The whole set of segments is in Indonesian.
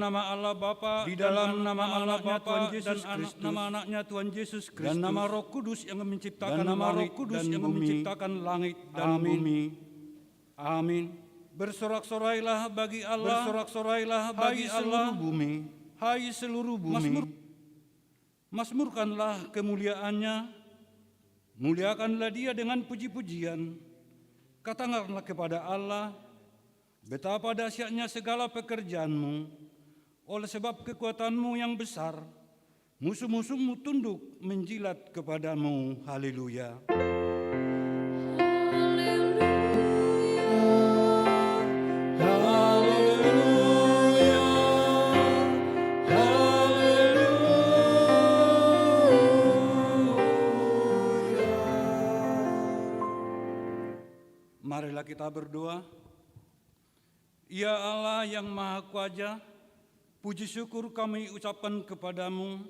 nama Allah Bapa, di dalam nama Allah Bapa dan nama anaknya Tuhan Yesus Kristus, dan nama Roh Kudus yang menciptakan langit dan bumi. Amin. Bersorak-sorailah bagi Allah, hai seluruh bumi, Mazmurkanlah kemuliaannya, muliakanlah Dia dengan puji-pujian. Katakanlah kepada Allah, betapa dahsyatnya segala pekerjaanmu, oleh sebab kekuatanmu yang besar, musuh-musuhmu tunduk menjilat kepadamu. Haleluya. Marilah kita berdoa. Ya Allah yang Maha Kuasa, puji syukur kami ucapkan kepadamu,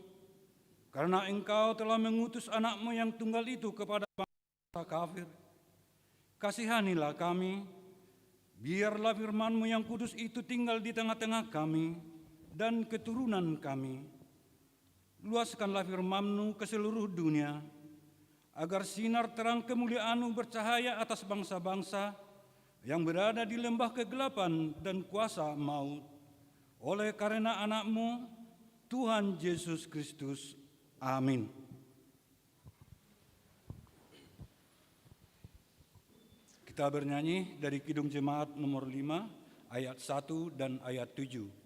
karena Engkau telah mengutus anak-Mu yang tunggal itu kepada bangsa kafir. Kasihanilah kami, biarlah firman-Mu yang kudus itu tinggal di tengah-tengah kami dan keturunan kami. Luaskanlah firman-Mu ke seluruh dunia, agar sinar terang kemuliaan-Mu bercahaya atas bangsa-bangsa yang berada di lembah kegelapan dan kuasa maut, oleh karena anak-Mu, Tuhan Yesus Kristus. Amin. Kita bernyanyi dari Kidung Jemaat nomor 5, ayat 1 dan ayat 7.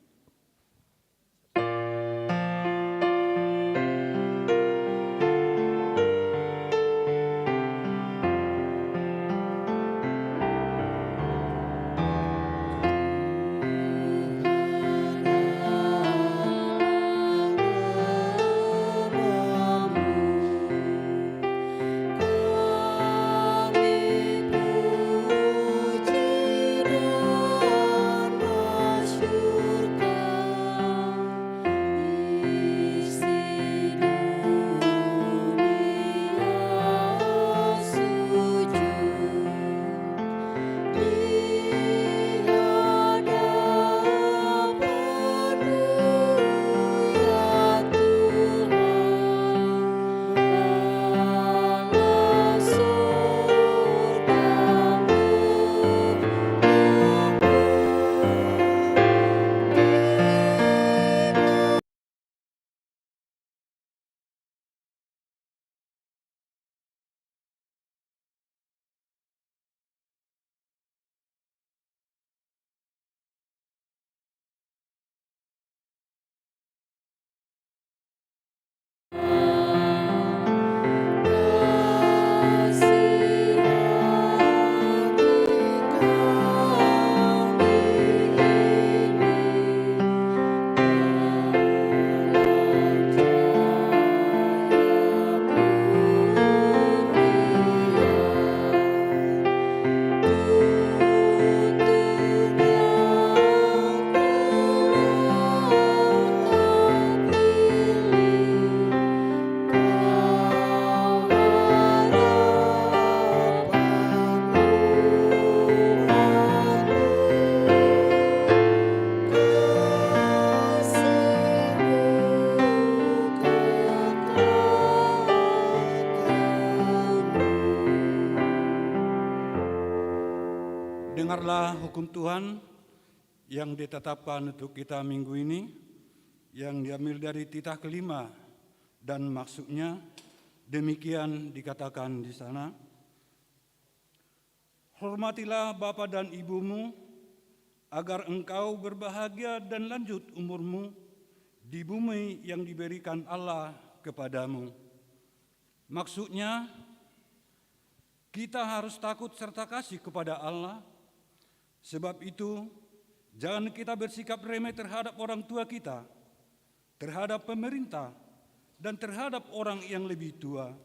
Dengarlah hukum Tuhan yang ditetapkan untuk kita minggu ini, yang diambil dari titah kelima, dan maksudnya demikian dikatakan di sana. Hormatilah bapa dan ibumu, agar engkau berbahagia dan lanjut umurmu di bumi yang diberikan Allah kepadamu. Maksudnya, kita harus takut serta kasih kepada Allah. Sebab itu, jangan kita bersikap remeh terhadap orang tua kita, terhadap pemerintah, dan terhadap orang yang lebih tua.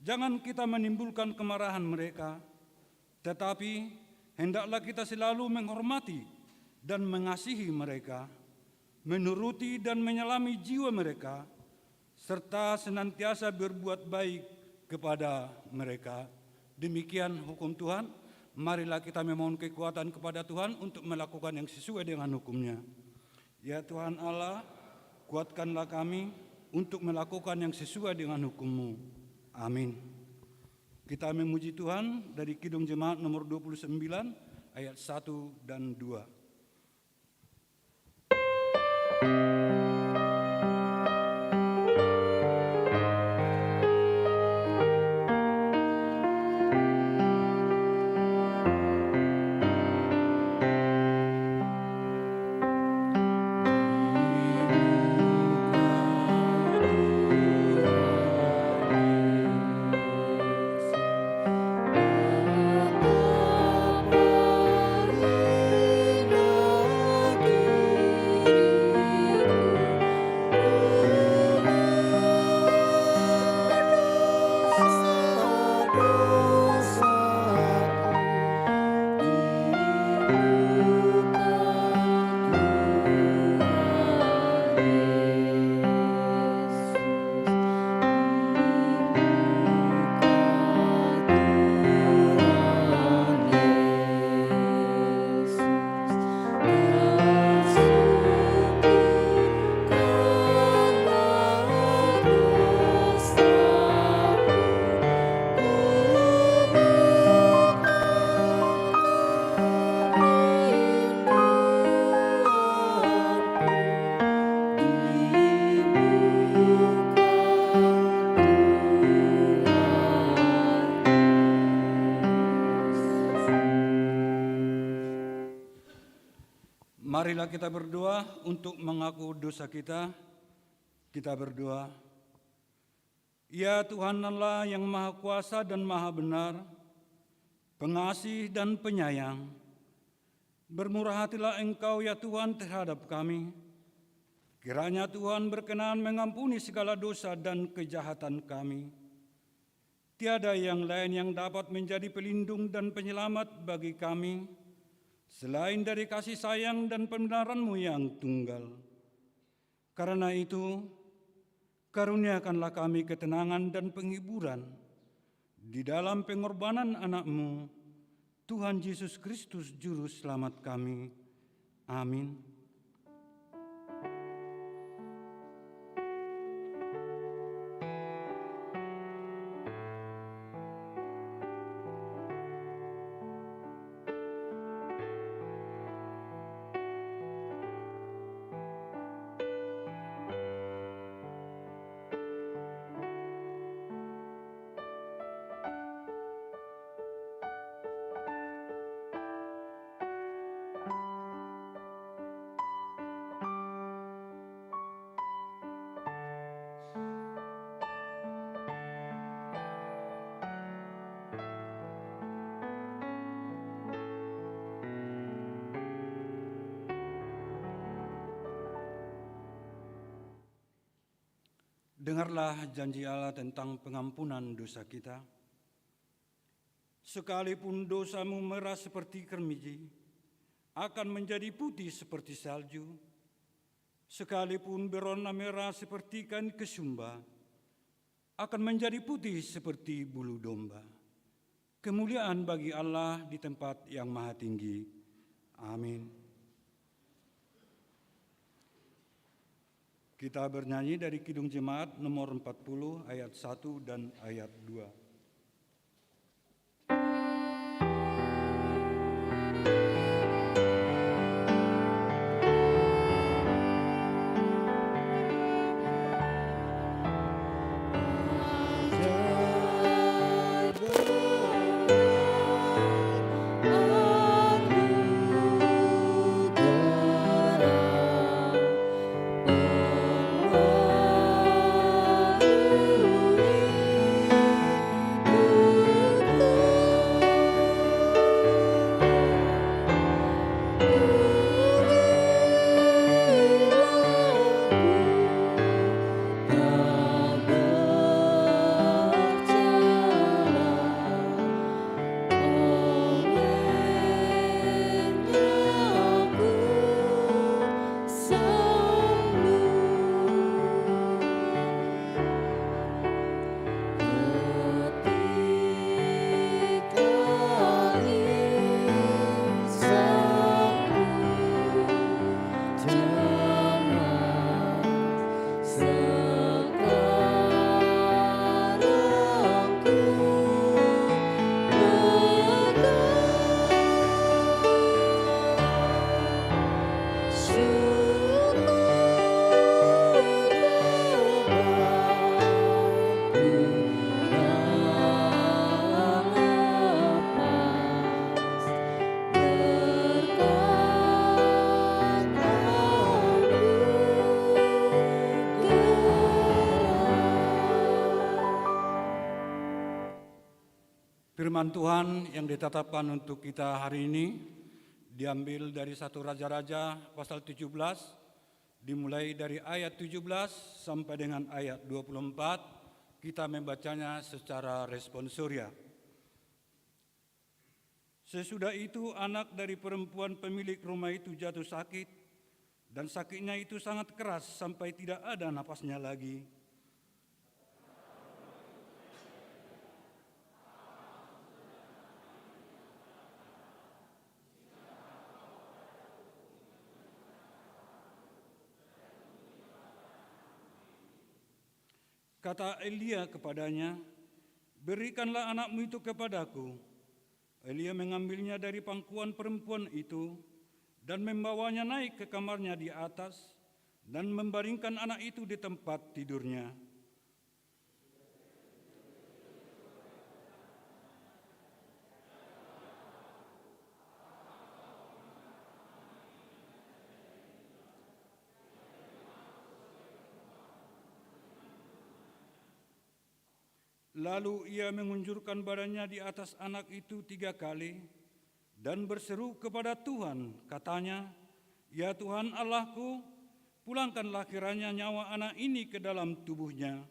Jangan kita menimbulkan kemarahan mereka, tetapi hendaklah kita selalu menghormati dan mengasihi mereka, menuruti dan menyelami jiwa mereka, serta senantiasa berbuat baik kepada mereka. Demikian hukum Tuhan. Marilah kita memohon kekuatan kepada Tuhan untuk melakukan yang sesuai dengan hukum-Nya. Ya Tuhan Allah, kuatkanlah kami untuk melakukan yang sesuai dengan hukum-Mu. Amin. Kita memuji Tuhan dari Kidung Jemaat nomor 29 ayat 1 dan 2. Marilah kita berdoa untuk mengaku dosa kita. Kita berdoa. Ya Tuhan Allah yang Maha Kuasa dan Maha Benar, pengasih dan penyayang, bermurah hatilah Engkau ya Tuhan terhadap kami. Kiranya Tuhan berkenan mengampuni segala dosa dan kejahatan kami. Tiada yang lain yang dapat menjadi pelindung dan penyelamat bagi kami, selain dari kasih sayang dan pembenaran-Mu yang tunggal. Karena itu, karuniakanlah kami ketenangan dan penghiburan di dalam pengorbanan anak-Mu, Tuhan Yesus Kristus Juru Selamat kami. Amin. Dengarlah janji Allah tentang pengampunan dosa kita. Sekalipun dosamu merah seperti kermiji, akan menjadi putih seperti salju. Sekalipun berwarna merah seperti kain kesumba, akan menjadi putih seperti bulu domba. Kemuliaan bagi Allah di tempat yang maha tinggi. Amin. Kita bernyanyi dari Kidung Jemaat nomor 40 ayat 1 dan ayat 2. Firman Tuhan yang ditetapkan untuk kita hari ini diambil dari 1 Raja-Raja pasal 17, dimulai dari ayat 17 sampai dengan ayat 24, kita membacanya secara responsoria. Sesudah itu anak dari perempuan pemilik rumah itu jatuh sakit, dan sakitnya itu sangat keras sampai tidak ada napasnya lagi. Kata Elia kepadanya, "Berikanlah anakmu itu kepadaku." Elia mengambilnya dari pangkuan perempuan itu dan membawanya naik ke kamarnya di atas dan membaringkan anak itu di tempat tidurnya. Lalu ia mengunjurkan badannya di atas anak itu 3 kali dan berseru kepada Tuhan, katanya, "Ya Tuhan Allahku, pulangkanlah kiranya nyawa anak ini ke dalam tubuhnya."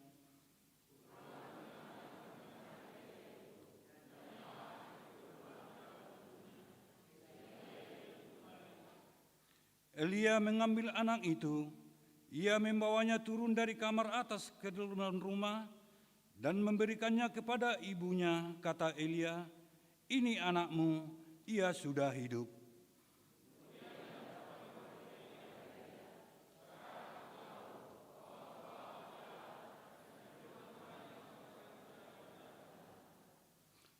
Elia mengambil anak itu, ia membawanya turun dari kamar atas ke dalam rumah dan memberikannya kepada ibunya. Kata Elia, "Ini anakmu, ia sudah hidup."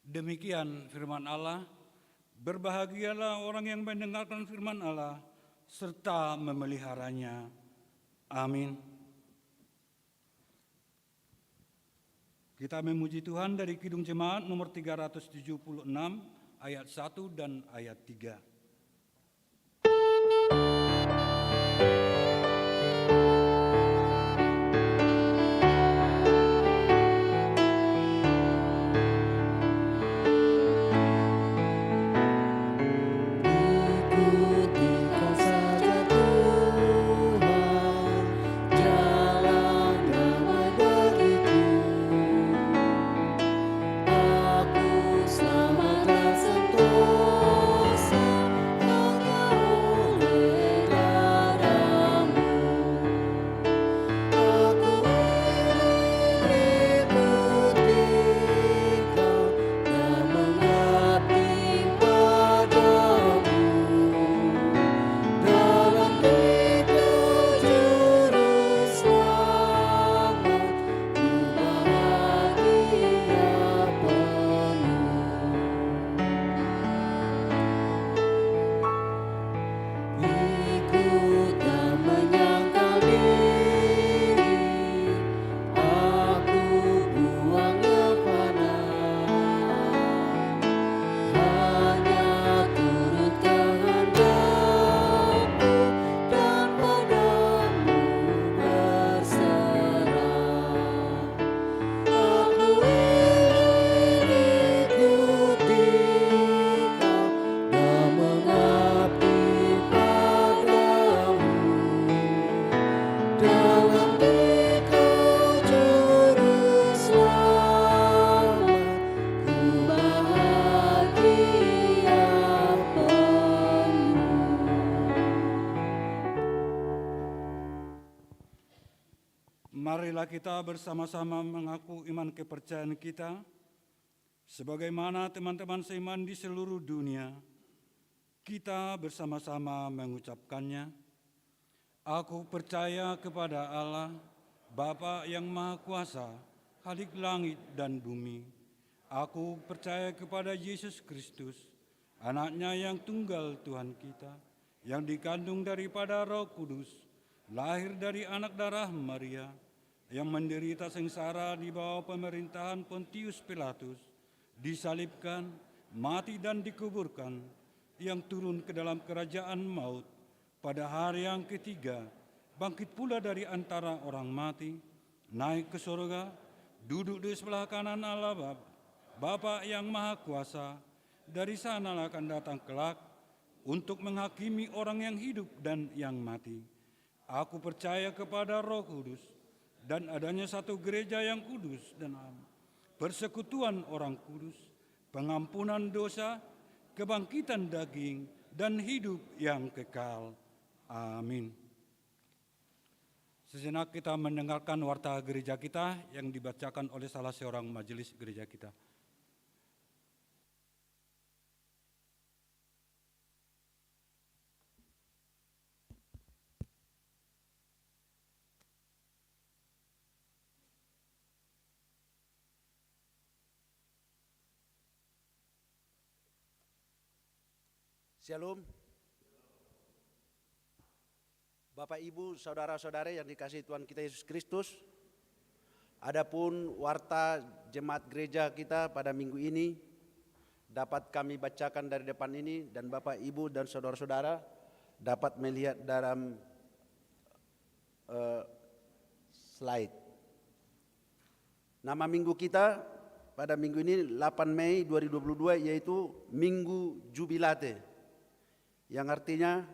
Demikian firman Allah. Berbahagialah orang yang mendengarkan firman Allah serta memeliharanya. Amin. Kita memuji Tuhan dari Kidung Jemaat nomor 376 ayat 1 dan ayat 3. Marilah kita bersama-sama mengaku iman kepercayaan kita, sebagaimana teman-teman seiman di seluruh dunia. Kita bersama-sama mengucapkannya. Aku percaya kepada Allah, Bapa yang Maha Kuasa, Khalik langit dan bumi. Aku percaya kepada Yesus Kristus, Anak-Nya yang tunggal Tuhan kita, yang dikandung daripada Roh Kudus, lahir dari anak darah Maria, yang menderita sengsara di bawah pemerintahan Pontius Pilatus, disalibkan, mati dan dikuburkan, yang turun ke dalam kerajaan maut, pada hari yang ketiga, bangkit pula dari antara orang mati, naik ke surga, duduk di sebelah kanan Allah Bapa, Bapa yang Maha Kuasa, dari sanalah akan datang kelak untuk menghakimi orang yang hidup dan yang mati. Aku percaya kepada Roh Kudus dan adanya satu gereja yang kudus dan am, persekutuan orang kudus, pengampunan dosa, kebangkitan daging, dan hidup yang kekal. Amin. Sejenak kita mendengarkan warta gereja kita yang dibacakan oleh salah seorang majelis gereja kita. Shalom. Bapak, Ibu, saudara-saudara yang dikasihi Tuhan kita Yesus Kristus. Adapun warta jemaat gereja kita pada minggu ini dapat kami bacakan dari depan ini, dan Bapak, Ibu, dan saudara-saudara dapat melihat dalam slide. Nama minggu kita pada minggu ini 8 Mei 2022 yaitu Minggu Jubilate, yang artinya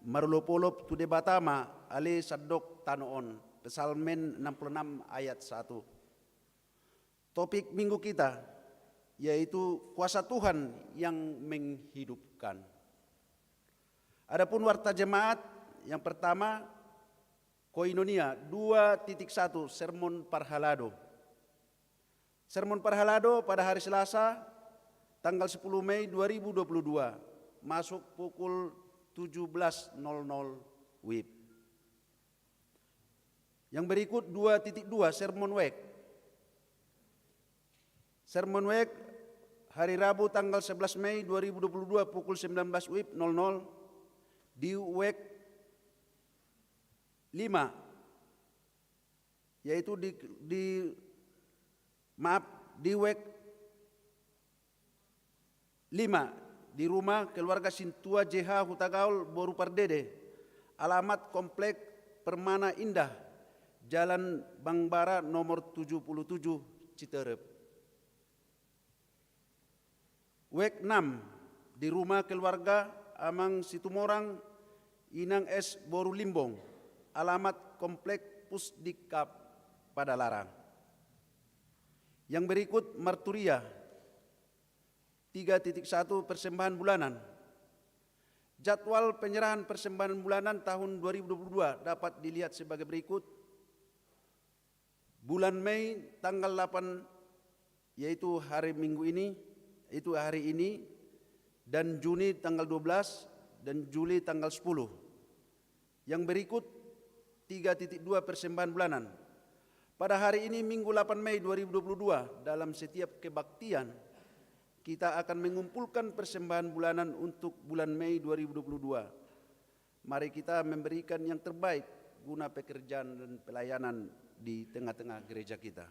marulopolop tu debatama ale sadok tanoon, Psalmen 66 ayat 1. Topik minggu kita yaitu kuasa Tuhan yang menghidupkan. Adapun warta jemaat yang pertama, Koinonia 2.1 Sermon Parhalado. Sermon Parhalado pada hari Selasa tanggal 10 Mei 2022 masuk pukul 17.00 WIB. Yang berikut 2.2 Sermon Week. Sermon Week hari Rabu tanggal 11 Mei 2022 pukul 19 WIB 00 di Week 5, yaitu di Week 5 di rumah keluarga Sintua JH Hutagaul Boru Pardede, alamat Komplek Permana Indah, Jalan Bangbara nomor 77 Citerep. Week 6 di rumah keluarga Amang Situmorang Inang S Boru Limbong, alamat Komplek Pusdikap Padalarang. Yang berikut Marturia 3.1 persembahan bulanan. Jadwal penyerahan persembahan bulanan tahun 2022 dapat dilihat sebagai berikut. Bulan Mei tanggal 8 yaitu hari Minggu ini, itu hari ini, dan Juni tanggal 12 dan Juli tanggal 10. Yang berikut 3.2 persembahan bulanan. Pada hari ini Minggu 8 Mei 2022 dalam setiap kebaktian kita akan mengumpulkan persembahan bulanan untuk bulan Mei 2022. Mari kita memberikan yang terbaik guna pekerjaan dan pelayanan di tengah-tengah gereja kita.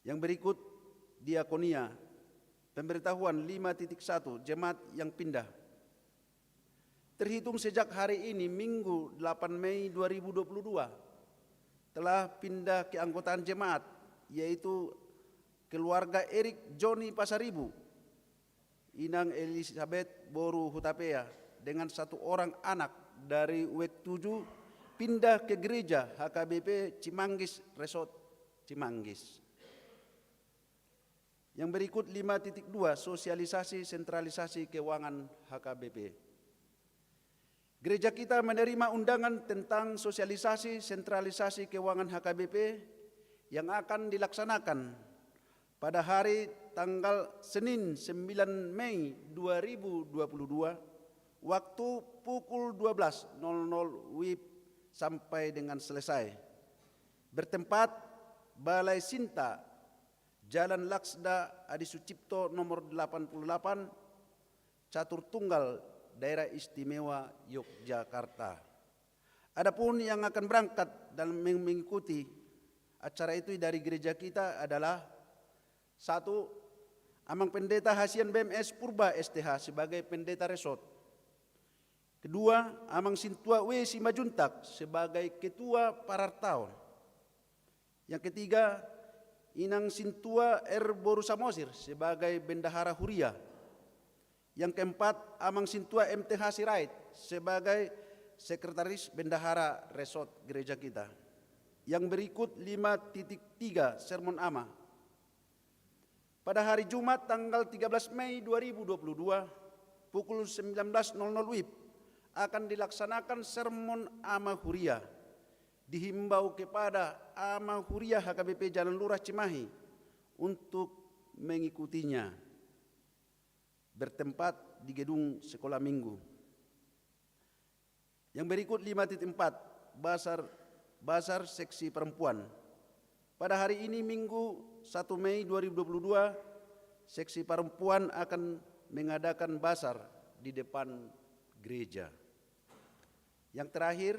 Yang berikut diakonia, pemberitahuan 5.1 jemaat yang pindah. Terhitung sejak hari ini Minggu 8 Mei 2022 telah pindah keanggotaan jemaat, yaitu keluarga Erik Joni Pasaribu, Inang Elizabeth Boru Hutapea dengan satu orang anak dari Week 7 pindah ke gereja HKBP Cimanggis Resort Cimanggis. Yang berikut 5.2 sosialisasi sentralisasi keuangan HKBP. Gereja kita menerima undangan tentang sosialisasi sentralisasi keuangan HKBP yang akan dilaksanakan pada hari tanggal Senin 9 Mei 2022 waktu pukul 12.00 WIB sampai dengan selesai. Bertempat Balai Sinta, Jalan Laksda Adi Sucipto nomor 88, Catur Tunggal, Daerah Istimewa Yogyakarta. Adapun yang akan berangkat dan mengikuti acara itu dari gereja kita adalah: 1. Amang Pendeta Hasian BMS Purba STH sebagai Pendeta Resort. 2. Amang Sintua W. Simajuntak sebagai Ketua Parartaon. Yang ketiga, Inang Sintua Boru Samosir sebagai Bendahara Huria. Yang keempat, Amang Sintua MTH Sirait sebagai Sekretaris Bendahara Resort gereja kita. Yang berikut 5.3 Sermon Ama. Pada hari Jumat tanggal 13 Mei 2022 pukul 19.00 WIB akan dilaksanakan Sermon Ama Huria. Dihimbau kepada Ama Huria HKBP Jalan Lurah Cimahi untuk mengikutinya, bertempat di gedung sekolah minggu. Yang berikut 5.4 Bazar Seksi Perempuan. Pada hari ini Minggu 1 Mei 2022, Seksi Perempuan akan mengadakan bazar di depan gereja. Yang terakhir,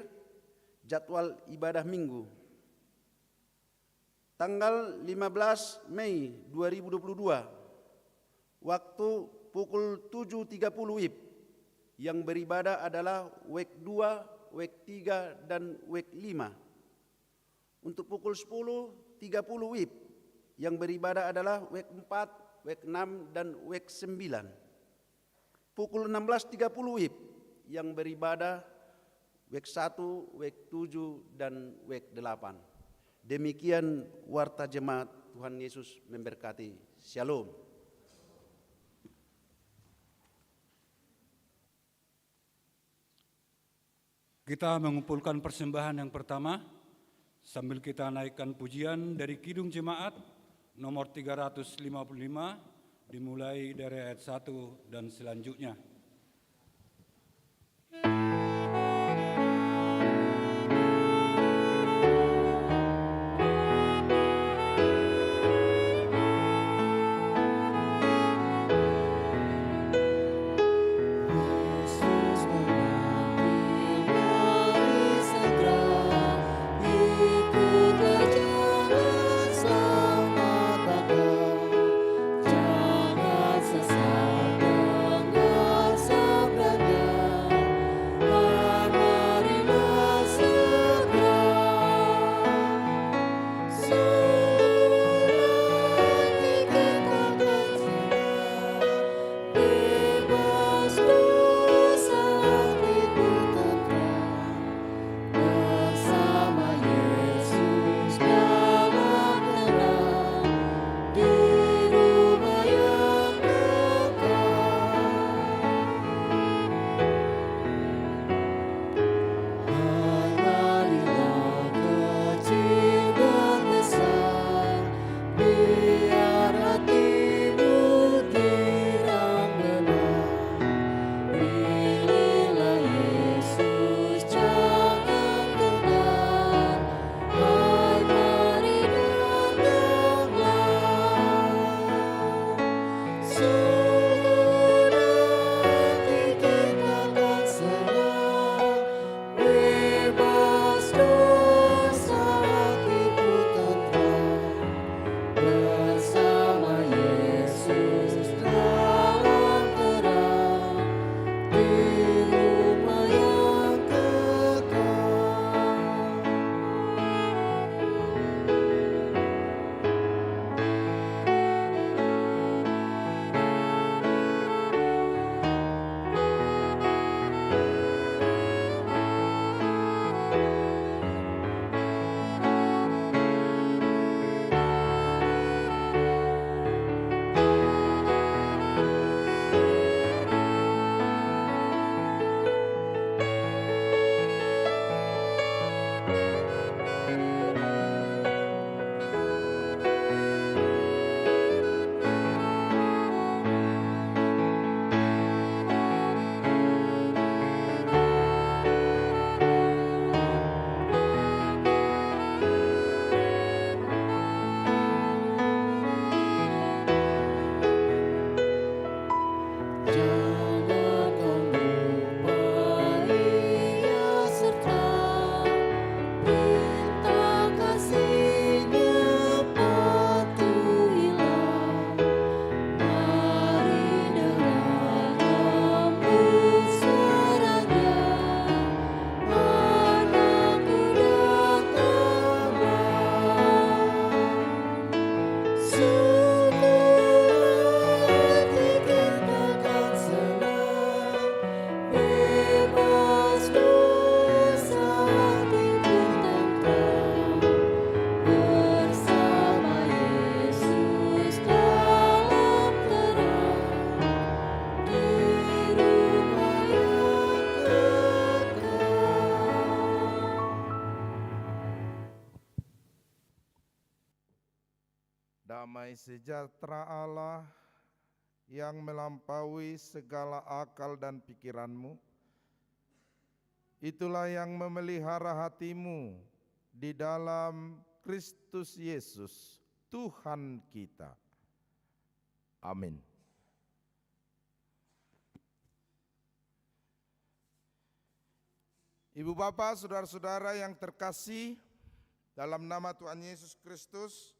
jadwal ibadah Minggu. Tanggal 15 Mei 2022, waktu pukul 7.30 WIB, yang beribadah adalah WEK 2, WEK 3, dan WEK 5. Untuk pukul 10.30 WIB, yang beribadah adalah WEK 4, WEK 6, dan WEK 9. Pukul 16.30 WIB, yang beribadah WEK 1, WEK 7, dan WEK 8. Demikian warta jemaat. Tuhan Yesus memberkati. Shalom. Kita mengumpulkan persembahan yang pertama sambil kita naikkan pujian dari Kidung Jemaat nomor 355 dimulai dari ayat 1 dan selanjutnya. Jangan sesat dengar Damai sejahtera Allah yang melampaui segala akal dan pikiranmu, itulah yang memelihara hatimu di dalam Kristus Yesus, Tuhan kita. Amin. Ibu bapak, saudara-saudara yang terkasih, dalam nama Tuhan Yesus Kristus,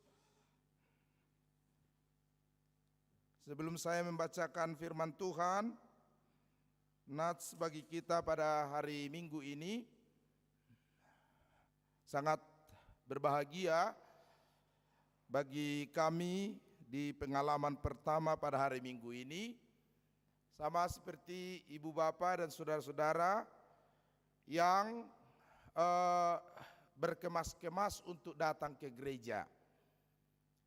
sebelum saya membacakan firman Tuhan, nats bagi kita pada hari Minggu ini, sangat berbahagia bagi kami di pengalaman pertama pada hari Minggu ini, sama seperti ibu bapak dan saudara-saudara yang berkemas-kemas untuk datang ke gereja.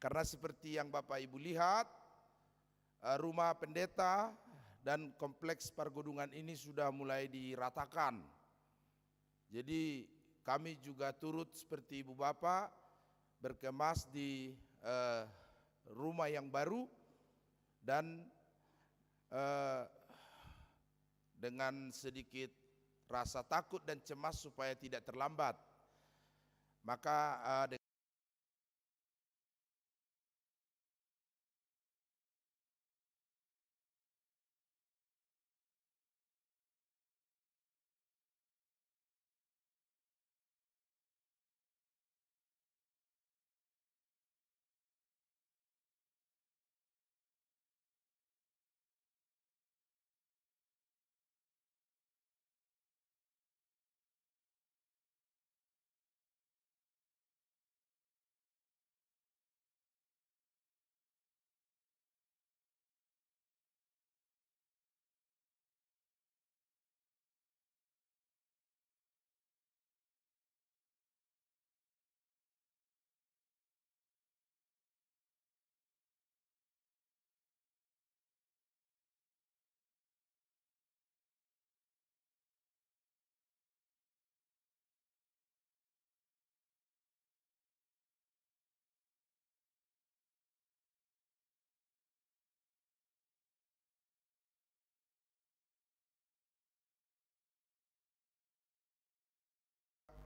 Karena seperti yang Bapak Ibu lihat, rumah pendeta dan kompleks pergodungan ini sudah mulai diratakan. Jadi kami juga turut seperti ibu bapak berkemas di rumah yang baru dan dengan sedikit rasa takut dan cemas supaya tidak terlambat. Maka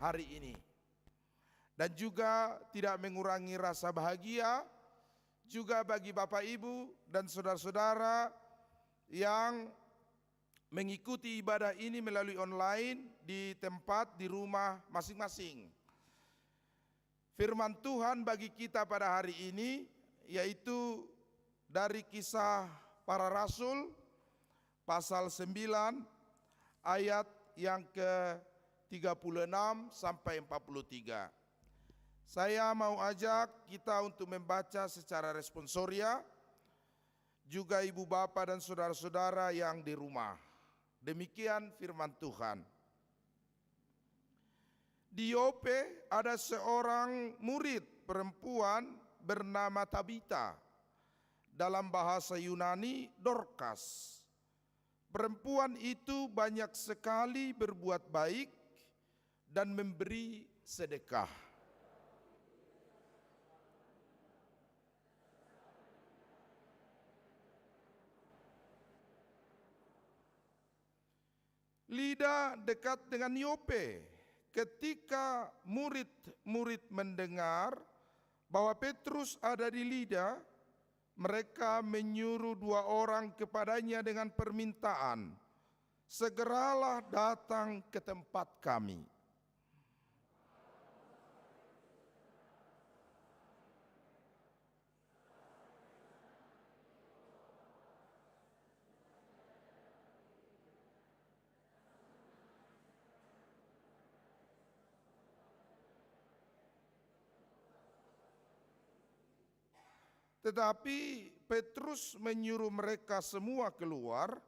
hari ini, dan juga tidak mengurangi rasa bahagia juga bagi Bapak Ibu dan saudara-saudara yang mengikuti ibadah ini melalui online di tempat di rumah masing-masing. Firman Tuhan bagi kita pada hari ini yaitu dari Kisah Para Rasul pasal 9 ayat yang ke-36 sampai 43. Saya mau ajak kita untuk membaca secara responsoria, juga ibu bapak dan saudara-saudara yang di rumah. Demikian firman Tuhan. Di Yope ada seorang murid perempuan bernama Tabita, dalam bahasa Yunani Dorcas. Perempuan itu banyak sekali berbuat baik dan memberi sedekah. Lida dekat dengan Yope. Ketika murid-murid mendengar bahwa Petrus ada di Lida, mereka menyuruh 2 orang kepadanya dengan permintaan, "Segeralah datang ke tempat kami." Tetapi Petrus menyuruh mereka semua keluar,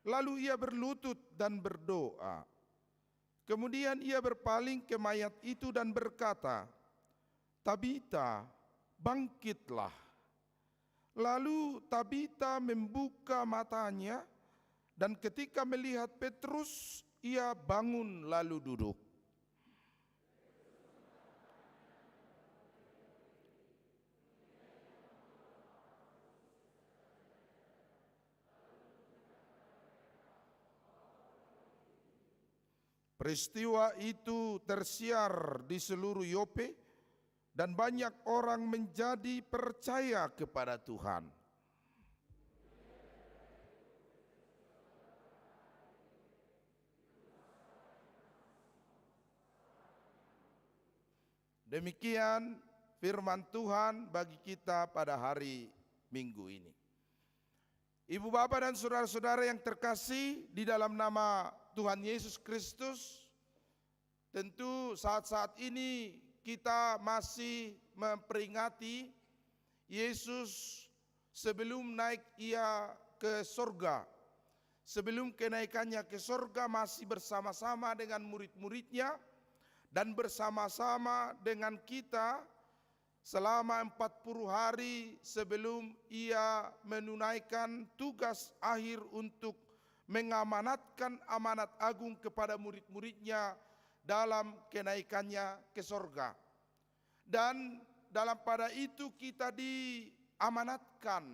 lalu ia berlutut dan berdoa. Kemudian ia berpaling ke mayat itu dan berkata, "Tabita, bangkitlah." Lalu Tabita membuka matanya, dan ketika melihat Petrus, ia bangun lalu duduk. Peristiwa itu tersiar di seluruh Yope dan banyak orang menjadi percaya kepada Tuhan. Demikian firman Tuhan bagi kita pada hari Minggu ini. Ibu bapak dan saudara-saudara yang terkasih di dalam nama Tuhan Yesus Kristus, tentu saat-saat ini kita masih memperingati Yesus sebelum naik ia ke sorga. Sebelum kenaikannya ke sorga masih bersama-sama dengan murid-muridnya dan bersama-sama dengan kita selama 40 hari sebelum ia menunaikan tugas akhir untuk mengamanatkan amanat agung kepada murid-muridnya dalam kenaikannya ke sorga. Dan dalam pada itu kita diamanatkan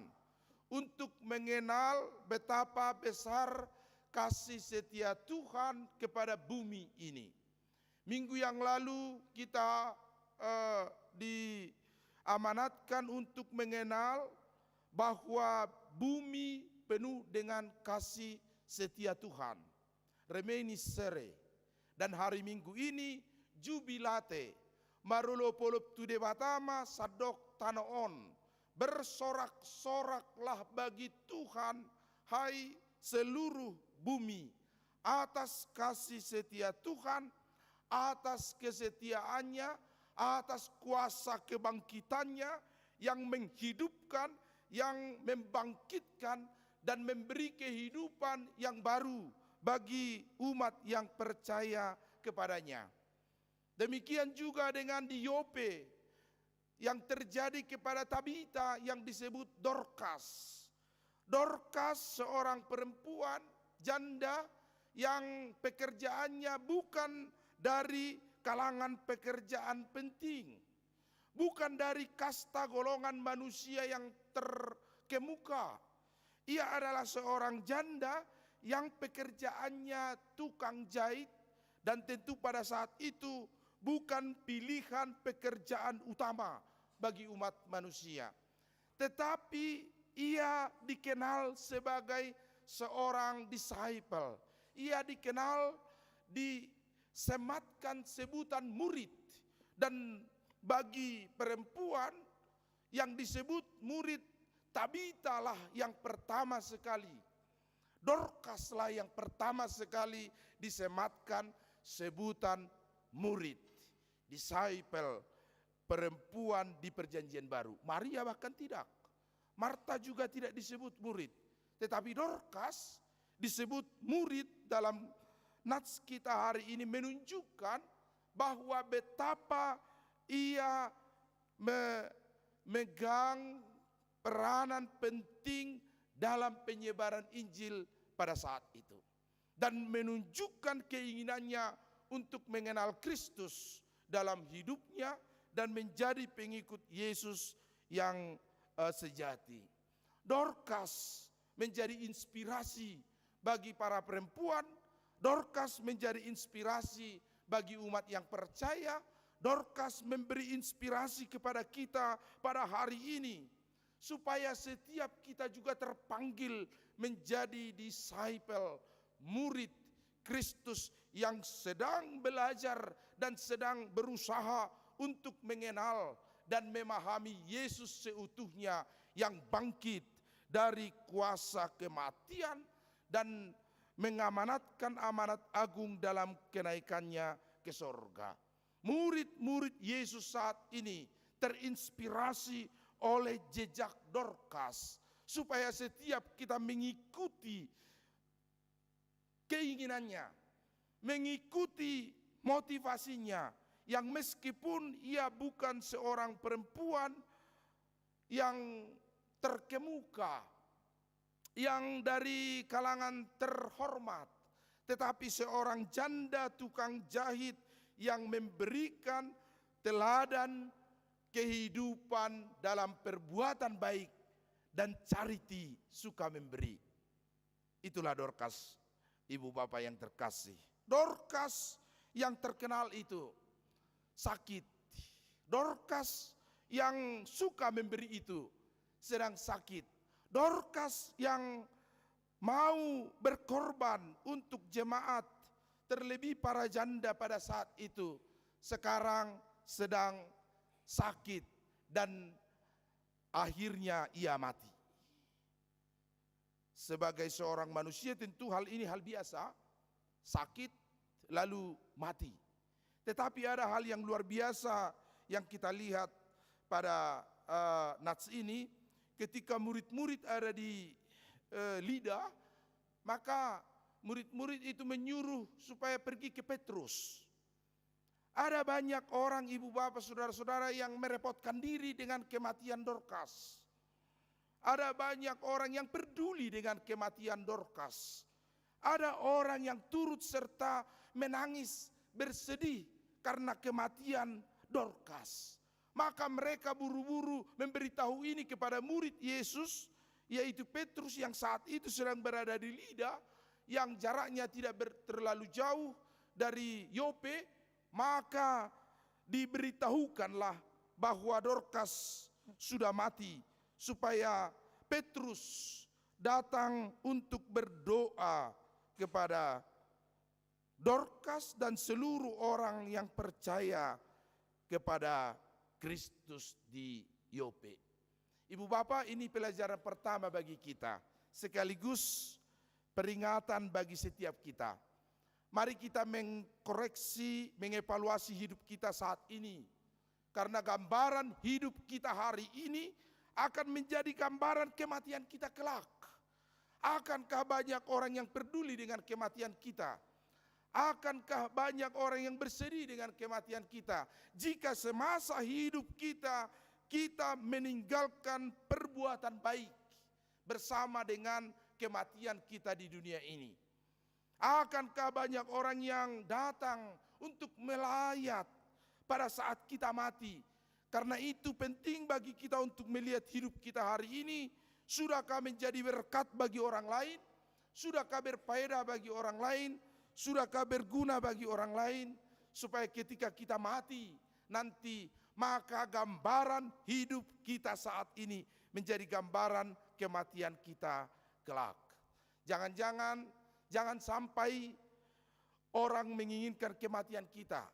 untuk mengenal betapa besar kasih setia Tuhan kepada bumi ini. Minggu yang lalu kita diamanatkan untuk mengenal bahwa bumi penuh dengan kasih setia Tuhan. Reminiscere. Dan hari Minggu ini jubilate. Marulopolop tude batama sadok tanoon. Bersorak-soraklah bagi Tuhan, hai seluruh bumi, atas kasih setia Tuhan, atas kesetiaannya, atas kuasa kebangkitannya yang menghidupkan, yang membangkitkan dan memberi kehidupan yang baru bagi umat yang percaya kepadanya. Demikian juga dengan di Yope yang terjadi kepada Tabita yang disebut Dorcas. Dorcas seorang perempuan janda yang pekerjaannya bukan dari kalangan pekerjaan penting, bukan dari kasta golongan manusia yang terkemuka. Ia adalah seorang janda yang pekerjaannya tukang jahit dan tentu pada saat itu bukan pilihan pekerjaan utama bagi umat manusia. Tetapi ia dikenal sebagai seorang disciple. Ia dikenal, disematkan sebutan murid. Dan bagi perempuan yang disebut murid, Tabita lah yang pertama sekali. Dorcas lah yang pertama sekali disematkan sebutan murid. Disciple, perempuan di perjanjian baru. Maria bahkan tidak. Marta juga tidak disebut murid. Tetapi Dorcas disebut murid dalam nats kita hari ini, menunjukkan bahwa betapa ia memegang peranan penting dalam penyebaran Injil pada saat itu. Dan menunjukkan keinginannya untuk mengenal Kristus dalam hidupnya dan menjadi pengikut Yesus yang sejati. Dorcas menjadi inspirasi bagi para perempuan. Dorcas menjadi inspirasi bagi umat yang percaya. Dorcas memberi inspirasi kepada kita pada hari ini, supaya setiap kita juga terpanggil menjadi disciple, murid Kristus yang sedang belajar dan sedang berusaha untuk mengenal dan memahami Yesus seutuhnya yang bangkit dari kuasa kematian dan mengamanatkan amanat agung dalam kenaikannya ke sorga. Murid-murid Yesus saat ini terinspirasi oleh jejak Dorcas, supaya setiap kita mengikuti keinginannya, mengikuti motivasinya, yang meskipun ia bukan seorang perempuan yang terkemuka, yang dari kalangan terhormat, tetapi seorang janda tukang jahit yang memberikan teladan kehidupan dalam perbuatan baik dan charity, suka memberi. Itulah Dorcas, ibu bapak yang terkasih. Dorcas yang terkenal itu sakit. Dorcas yang suka memberi itu sedang sakit. Dorcas yang mau berkorban untuk jemaat, terlebih para janda pada saat itu, sekarang sedang sakit dan akhirnya ia mati. Sebagai seorang manusia tentu hal ini hal biasa, sakit lalu mati. Tetapi ada hal yang luar biasa yang kita lihat pada nats ini, ketika murid-murid ada di Lida, maka murid-murid itu menyuruh supaya pergi ke Petrus. Ada banyak orang, ibu bapak, saudara-saudara yang merepotkan diri dengan kematian Dorcas. Ada banyak orang yang peduli dengan kematian Dorcas. Ada orang yang turut serta menangis, bersedih karena kematian Dorcas. Maka mereka buru-buru memberitahu ini kepada murid Yesus, yaitu Petrus yang saat itu sedang berada di Lida, yang jaraknya tidak terlalu jauh dari Yope. Maka diberitahukanlah bahwa Dorcas sudah mati, supaya Petrus datang untuk berdoa kepada Dorcas dan seluruh orang yang percaya kepada Kristus di Yope. Ibu bapak, ini pelajaran pertama bagi kita, sekaligus peringatan bagi setiap kita. Mari kita mengkoreksi, mengevaluasi hidup kita saat ini. Karena gambaran hidup kita hari ini akan menjadi gambaran kematian kita kelak. Akankah banyak orang yang peduli dengan kematian kita? Akankah banyak orang yang bersedih dengan kematian kita? Jika semasa hidup kita, kita meninggalkan perbuatan baik bersama dengan kematian kita di dunia ini. Akankah banyak orang yang datang untuk melayat pada saat kita mati? Karena itu penting bagi kita untuk melihat hidup kita hari ini. Sudahkah menjadi berkat bagi orang lain? Sudahkah berfaedah bagi orang lain? Sudahkah berguna bagi orang lain? Supaya ketika kita mati nanti, maka gambaran hidup kita saat ini menjadi gambaran kematian kita kelak. Jangan sampai orang menginginkan kematian kita.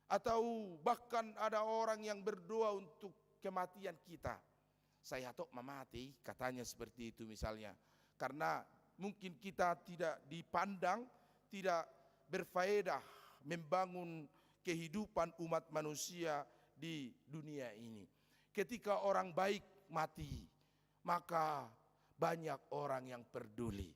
Atau bahkan ada orang yang berdoa untuk kematian kita. Saya tok mamati, katanya seperti itu misalnya. Karena mungkin kita tidak dipandang, tidak berfaedah membangun kehidupan umat manusia di dunia ini. Ketika orang baik mati, maka banyak orang yang peduli.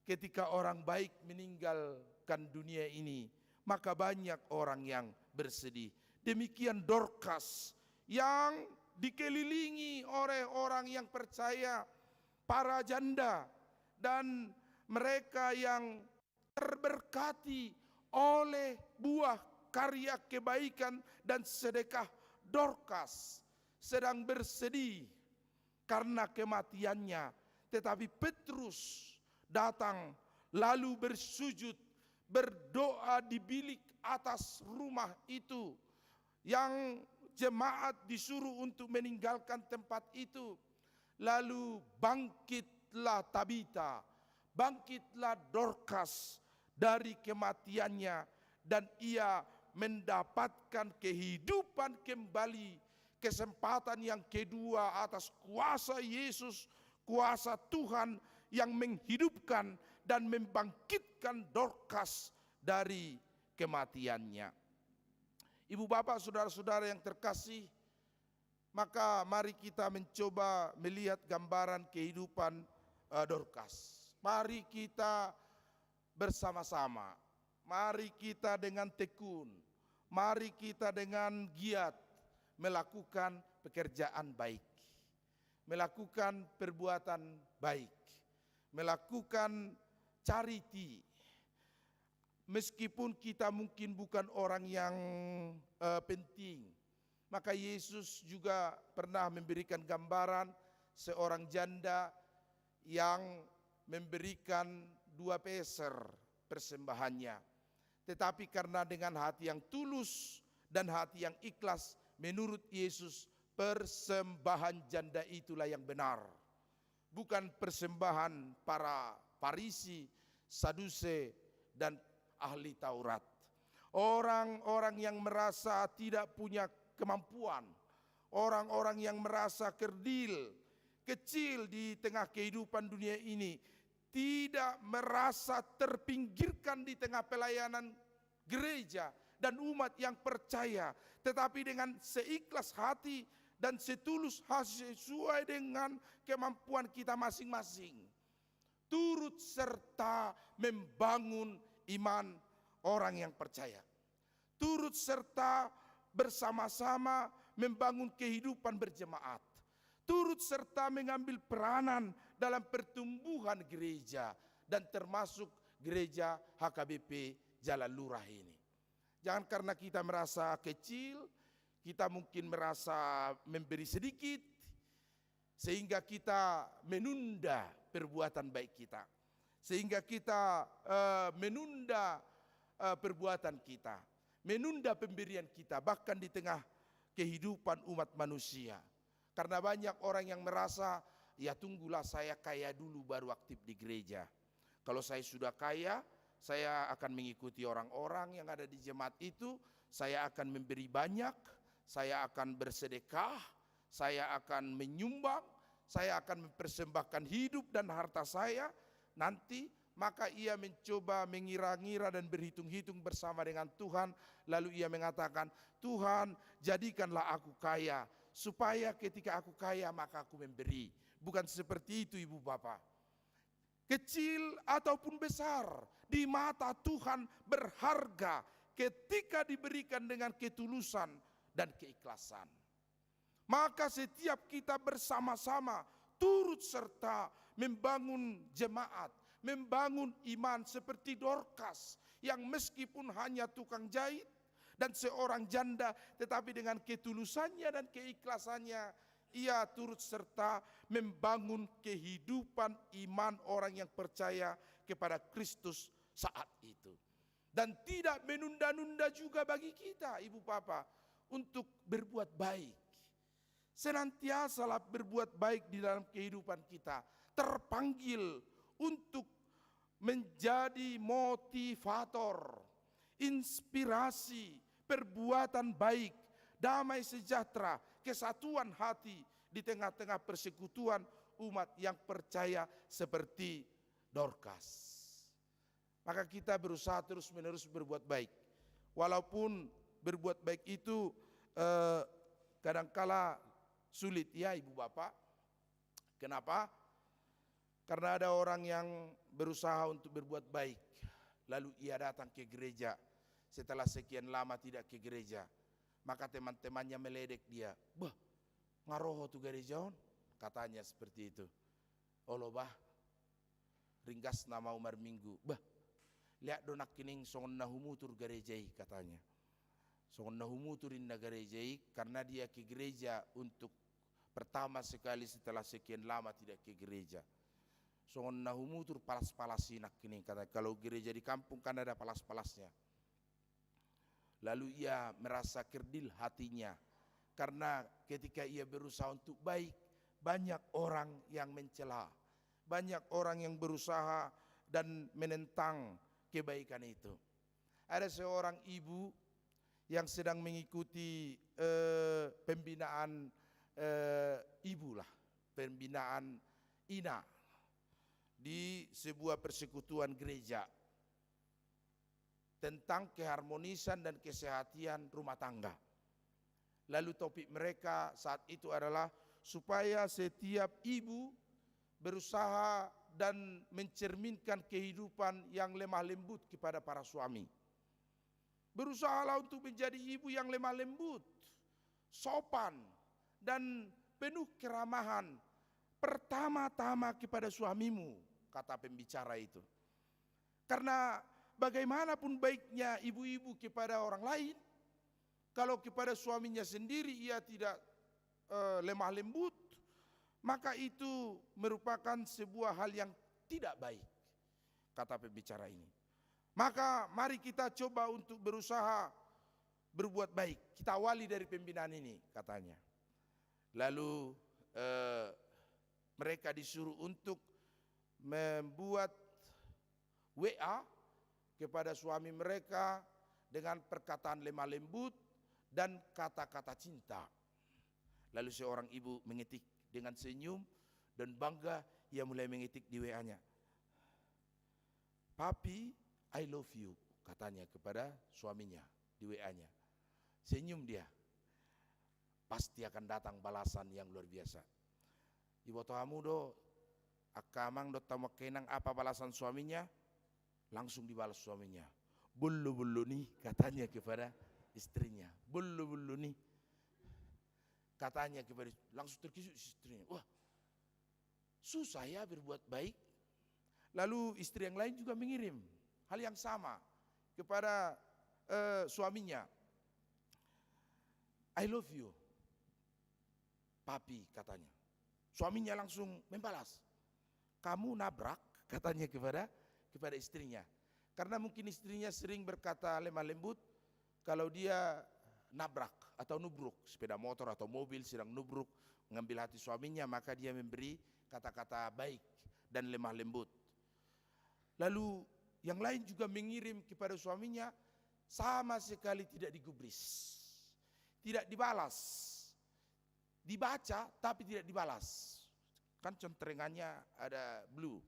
Ketika orang baik meninggalkan dunia ini, maka banyak orang yang bersedih. Demikian Dorcas yang dikelilingi oleh orang yang percaya, para janda, dan mereka yang terberkati oleh buah karya kebaikan dan sedekah. Dorcas sedang bersedih karena kematiannya, tetapi Petrus datang lalu bersujud, berdoa di bilik atas rumah itu, yang jemaat disuruh untuk meninggalkan tempat itu. Lalu bangkitlah Tabita, bangkitlah Dorcas dari kematiannya, dan ia mendapatkan kehidupan kembali, kesempatan yang kedua atas kuasa Yesus, kuasa Tuhan yang menghidupkan dan membangkitkan Dorcas dari kematiannya. Ibu bapak, saudara-saudara yang terkasih, maka mari kita mencoba melihat gambaran kehidupan Dorcas. Mari kita bersama-sama, mari kita dengan tekun, mari kita dengan giat melakukan pekerjaan baik, melakukan perbuatan baik, melakukan charity. Meskipun kita mungkin bukan orang yang penting, maka Yesus juga pernah memberikan gambaran seorang janda yang memberikan 2 peser persembahannya. tetapi karena dengan hati yang tulus dan hati yang ikhlas menurut Yesus, persembahan janda itulah yang benar. Bukan persembahan para Farisi, Saduse, dan ahli Taurat. Orang-orang yang merasa tidak punya kemampuan, orang-orang yang merasa kecil di tengah kehidupan dunia ini, tidak merasa terpinggirkan di tengah pelayanan gereja dan umat yang percaya, tetapi dengan seikhlas hati dan setulus hati sesuai dengan kemampuan kita masing-masing, turut serta membangun iman orang yang percaya, turut serta bersama-sama membangun kehidupan berjemaat, turut serta mengambil peranan dalam pertumbuhan gereja dan termasuk gereja HKBP Jalan Lurah ini. Jangan karena kita merasa kecil, kita mungkin merasa memberi sedikit, sehingga kita menunda perbuatan baik kita, sehingga kita menunda perbuatan kita, menunda pemberian kita, bahkan di tengah kehidupan umat manusia. Karena banyak orang yang merasa, ya tunggulah saya kaya dulu baru aktif di gereja. Kalau saya sudah kaya, saya akan mengikuti orang-orang yang ada di jemaat itu, saya akan memberi banyak, saya akan bersedekah, saya akan menyumbang, saya akan mempersembahkan hidup dan harta saya. Nanti maka ia mencoba mengira-ngira dan berhitung-hitung bersama dengan Tuhan. Lalu ia mengatakan, Tuhan jadikanlah aku kaya, supaya ketika aku kaya maka aku memberi. Bukan seperti itu ibu bapak. Kecil ataupun besar, di mata Tuhan berharga ketika diberikan dengan ketulusan dan keikhlasan. Maka setiap kita bersama-sama turut serta membangun jemaat, membangun iman seperti Dorcas yang meskipun hanya tukang jahit dan seorang janda, tetapi dengan ketulusannya dan keikhlasannya ia turut serta membangun kehidupan iman orang yang percaya kepada Kristus saat itu. Dan tidak menunda-nunda juga bagi kita ibu bapak untuk berbuat baik. Senantiasalah berbuat baik di dalam kehidupan kita. Terpanggil untuk menjadi motivator, inspirasi, perbuatan baik, damai sejahtera, kesatuan hati di tengah-tengah persekutuan umat yang percaya seperti Dorcas. Maka kita berusaha terus-menerus berbuat baik. Walaupun berbuat baik itu kadangkala sulit ya ibu bapak. Kenapa? Karena ada orang yang berusaha untuk berbuat baik, lalu ia datang ke gereja, setelah sekian lama tidak ke gereja, maka teman-temannya meledek dia. Bah, ngaroho tu gereja on, katanya seperti itu. Olo bah, ringgas nama Umar Minggu. Bah, lihat donak kining songon nahumutur gerejai katanya. Songon nahumutur inna gerejai karena dia ke gereja untuk pertama sekali setelah sekian lama tidak ke gereja. Songon nahumutur palas-palasinak kining kata. Kalau gereja di kampung kan ada palas-palasnya. Lalu ia merasa kerdil hatinya karena ketika ia berusaha untuk baik, banyak orang yang mencela, banyak orang yang berusaha dan menentang kebaikan itu. Ada seorang ibu yang sedang mengikuti pembinaan ibu lah, pembinaan Ina di sebuah persekutuan gereja tentang keharmonisan dan kesehatan rumah tangga. Lalu topik mereka saat itu adalah supaya setiap ibu berusaha dan mencerminkan kehidupan yang lemah lembut kepada para suami. Berusahalah untuk menjadi ibu yang lemah lembut, sopan, dan penuh keramahan. Pertama-tama kepada suamimu, kata pembicara itu. Karena bagaimanapun baiknya ibu-ibu kepada orang lain, kalau kepada suaminya sendiri ia tidak lemah lembut, maka itu merupakan sebuah hal yang tidak baik, kata pembicara ini. Maka mari kita coba untuk berusaha berbuat baik. Kita awali dari pembinaan ini katanya. Lalu mereka disuruh untuk membuat WA kepada suami mereka dengan perkataan lemah lembut dan kata-kata cinta. Lalu seorang ibu mengetik dengan senyum dan bangga, ia mulai mengetik di WA-nya. Papi, I love you, katanya kepada suaminya di WA-nya. Senyum dia. Pasti akan datang balasan yang luar biasa. Ibu tamu do, akamang do tamu kenang apa balasan suaminya? Langsung dibalas suaminya. Bulu-bulu nih, katanya kepada istrinya. Bulu-bulu nih. Katanya kepada, langsung terkejut istrinya. Wah, susah ya berbuat baik. Lalu istri yang lain juga mengirim hal yang sama kepada suaminya. I love you, papi, katanya. Suaminya langsung membalas. Kamu nabrak, katanya kepada istrinya. Karena mungkin istrinya sering berkata lemah lembut kalau dia nabrak atau nubruk sepeda motor atau mobil sedang nubruk mengambil hati suaminya, maka dia memberi kata-kata baik dan lemah lembut. Lalu yang lain juga mengirim kepada suaminya, sama sekali tidak digubris, tidak dibalas, dibaca tapi tidak dibalas. Kan centrengannya ada blue,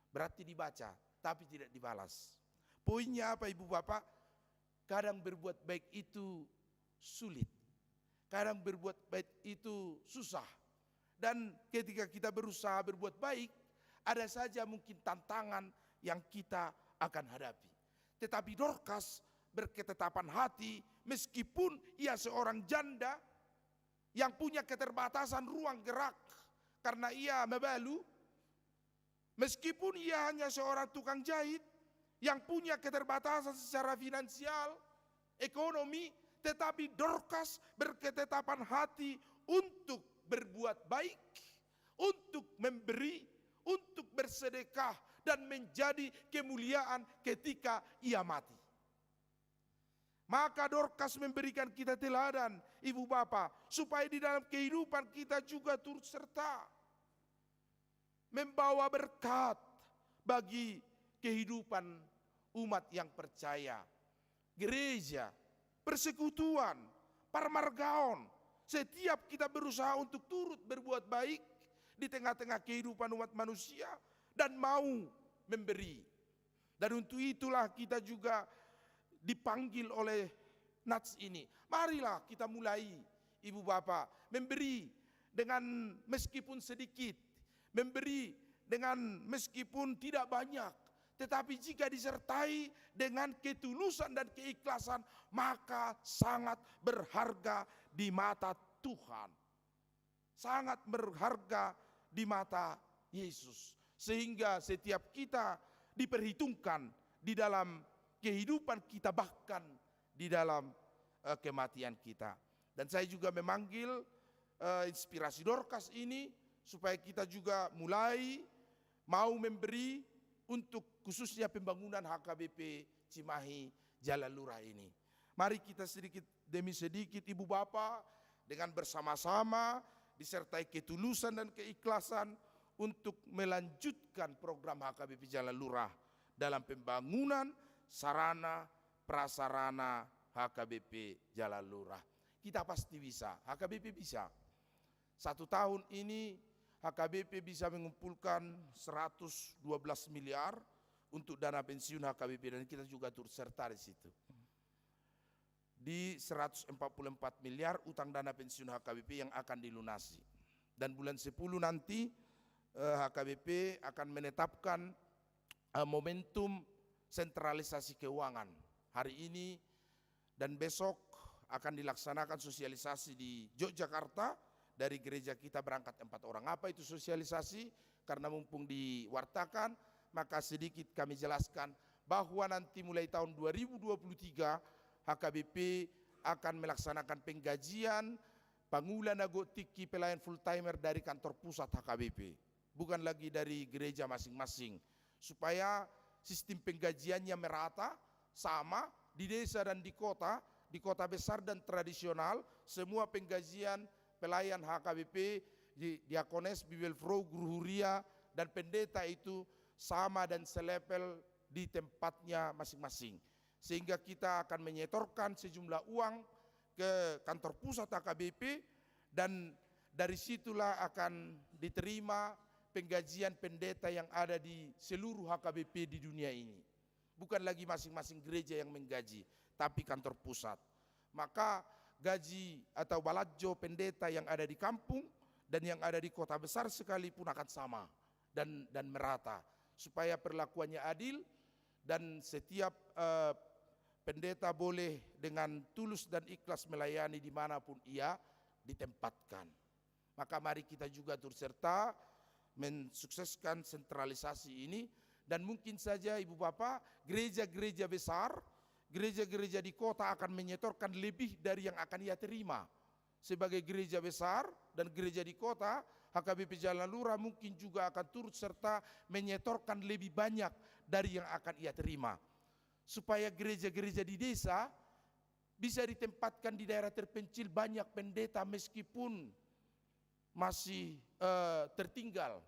berarti dibaca tapi tidak dibalas. Poinnya apa ibu bapak? Kadang berbuat baik itu sulit, kadang berbuat baik itu susah. Dan ketika kita berusaha berbuat baik, ada saja mungkin tantangan yang kita akan hadapi. Tetapi Dorcas berketetapan hati, meskipun ia seorang janda yang punya keterbatasan ruang gerak karena ia membalu, meskipun ia hanya seorang tukang jahit yang punya keterbatasan secara finansial, ekonomi, tetapi Dorcas berketetapan hati untuk berbuat baik, untuk memberi, untuk bersedekah, dan menjadi kemuliaan ketika ia mati. Maka Dorcas memberikan kita teladan, ibu bapak, supaya di dalam kehidupan kita juga turut serta membawa berkat bagi kehidupan umat yang percaya, gereja, persekutuan, parmargaon. Setiap kita berusaha untuk turut berbuat baik di tengah-tengah kehidupan umat manusia dan mau memberi. Dan untuk itulah kita juga dipanggil oleh Nats ini. Marilah kita mulai, ibu bapak, memberi dengan meskipun sedikit, memberi dengan meskipun tidak banyak, tetapi jika disertai dengan ketulusan dan keikhlasan, maka sangat berharga di mata Tuhan, sangat berharga di mata Yesus. Sehingga setiap kita diperhitungkan di dalam kehidupan kita, bahkan di dalam kematian kita. Dan saya juga memanggil inspirasi Dorcas ini supaya kita juga mulai mau memberi untuk khususnya pembangunan HKBP Cimahi Jalan Lurah ini. Mari kita sedikit demi sedikit ibu bapak dengan bersama-sama disertai ketulusan dan keikhlasan untuk melanjutkan program HKBP Jalan Lurah dalam pembangunan sarana prasarana HKBP Jalan Lurah. Kita pasti bisa, HKBP bisa. 1 tahun ini HKBP bisa mengumpulkan 112 miliar untuk dana pensiun HKBP, dan kita juga turut serta di situ. Di 144 miliar utang dana pensiun HKBP yang akan dilunasi. Dan bulan 10 nanti HKBP akan menetapkan momentum sentralisasi keuangan. Hari ini dan besok akan dilaksanakan sosialisasi di Yogyakarta. Dari gereja kita berangkat 4 orang. Apa itu sosialisasi? Karena mumpung diwartakan, maka sedikit kami jelaskan bahwa nanti mulai tahun 2023 HKBP akan melaksanakan penggajian Pangula Nagotiki pelayan full timer dari kantor pusat HKBP, bukan lagi dari gereja masing-masing, supaya sistem penggajiannya merata, sama di desa dan di kota besar dan tradisional, semua penggajian pelayan HKBP, diakones, bibelfro, guru huria, dan pendeta itu sama dan selepel di tempatnya masing-masing. Sehingga kita akan menyetorkan sejumlah uang ke kantor pusat HKBP, dan dari situlah akan diterima penggajian pendeta yang ada di seluruh HKBP di dunia ini. Bukan lagi masing-masing gereja yang menggaji, tapi kantor pusat. Maka gaji atau balajo pendeta yang ada di kampung dan yang ada di kota besar sekalipun akan sama dan merata, supaya perlakuannya adil dan setiap pendeta boleh dengan tulus dan ikhlas melayani dimanapun ia ditempatkan. Maka mari kita juga turut serta mensukseskan sentralisasi ini, dan mungkin saja Ibu Bapak, gereja-gereja besar, gereja-gereja di kota akan menyetorkan lebih dari yang akan ia terima. Sebagai gereja besar dan gereja di kota, HKBP Jalan Lurah mungkin juga akan turut serta menyetorkan lebih banyak dari yang akan ia terima, supaya gereja-gereja di desa bisa ditempatkan di daerah terpencil banyak pendeta meskipun masih tertinggal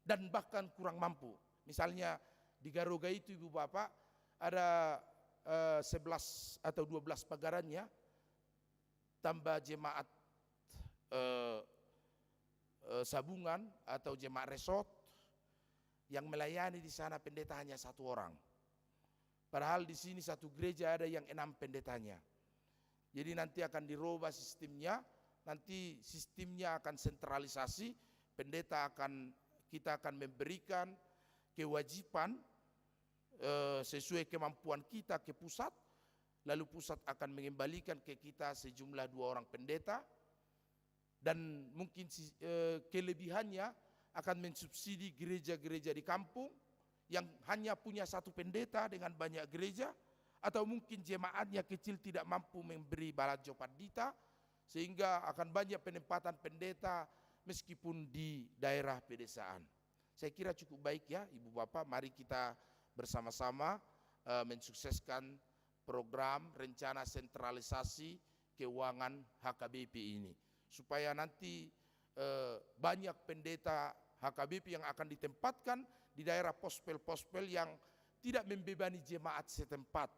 dan bahkan kurang mampu. Misalnya di Garuga itu Ibu Bapak ada 11 atau 12 pagarannya, tambah jemaat sabungan atau jemaat resort, yang melayani di sana pendeta hanya 1 orang. Padahal di sini satu gereja ada yang 6 pendetanya. Jadi nanti akan dirubah sistemnya, nanti sistemnya akan sentralisasi, kita akan memberikan kewajiban sesuai kemampuan kita ke pusat, lalu pusat akan mengembalikan ke kita sejumlah 2 orang pendeta, dan mungkin kelebihannya akan mensubsidi gereja-gereja di kampung yang hanya punya 1 pendeta dengan banyak gereja, atau mungkin jemaatnya kecil tidak mampu memberi balajo pandita, sehingga akan banyak penempatan pendeta meskipun di daerah pedesaan. Saya kira cukup baik ya Ibu Bapak, mari kita bersama-sama mensukseskan program rencana sentralisasi keuangan HKBP ini, supaya nanti banyak pendeta HKBP yang akan ditempatkan di daerah pospel-pospel yang tidak membebani jemaat setempat,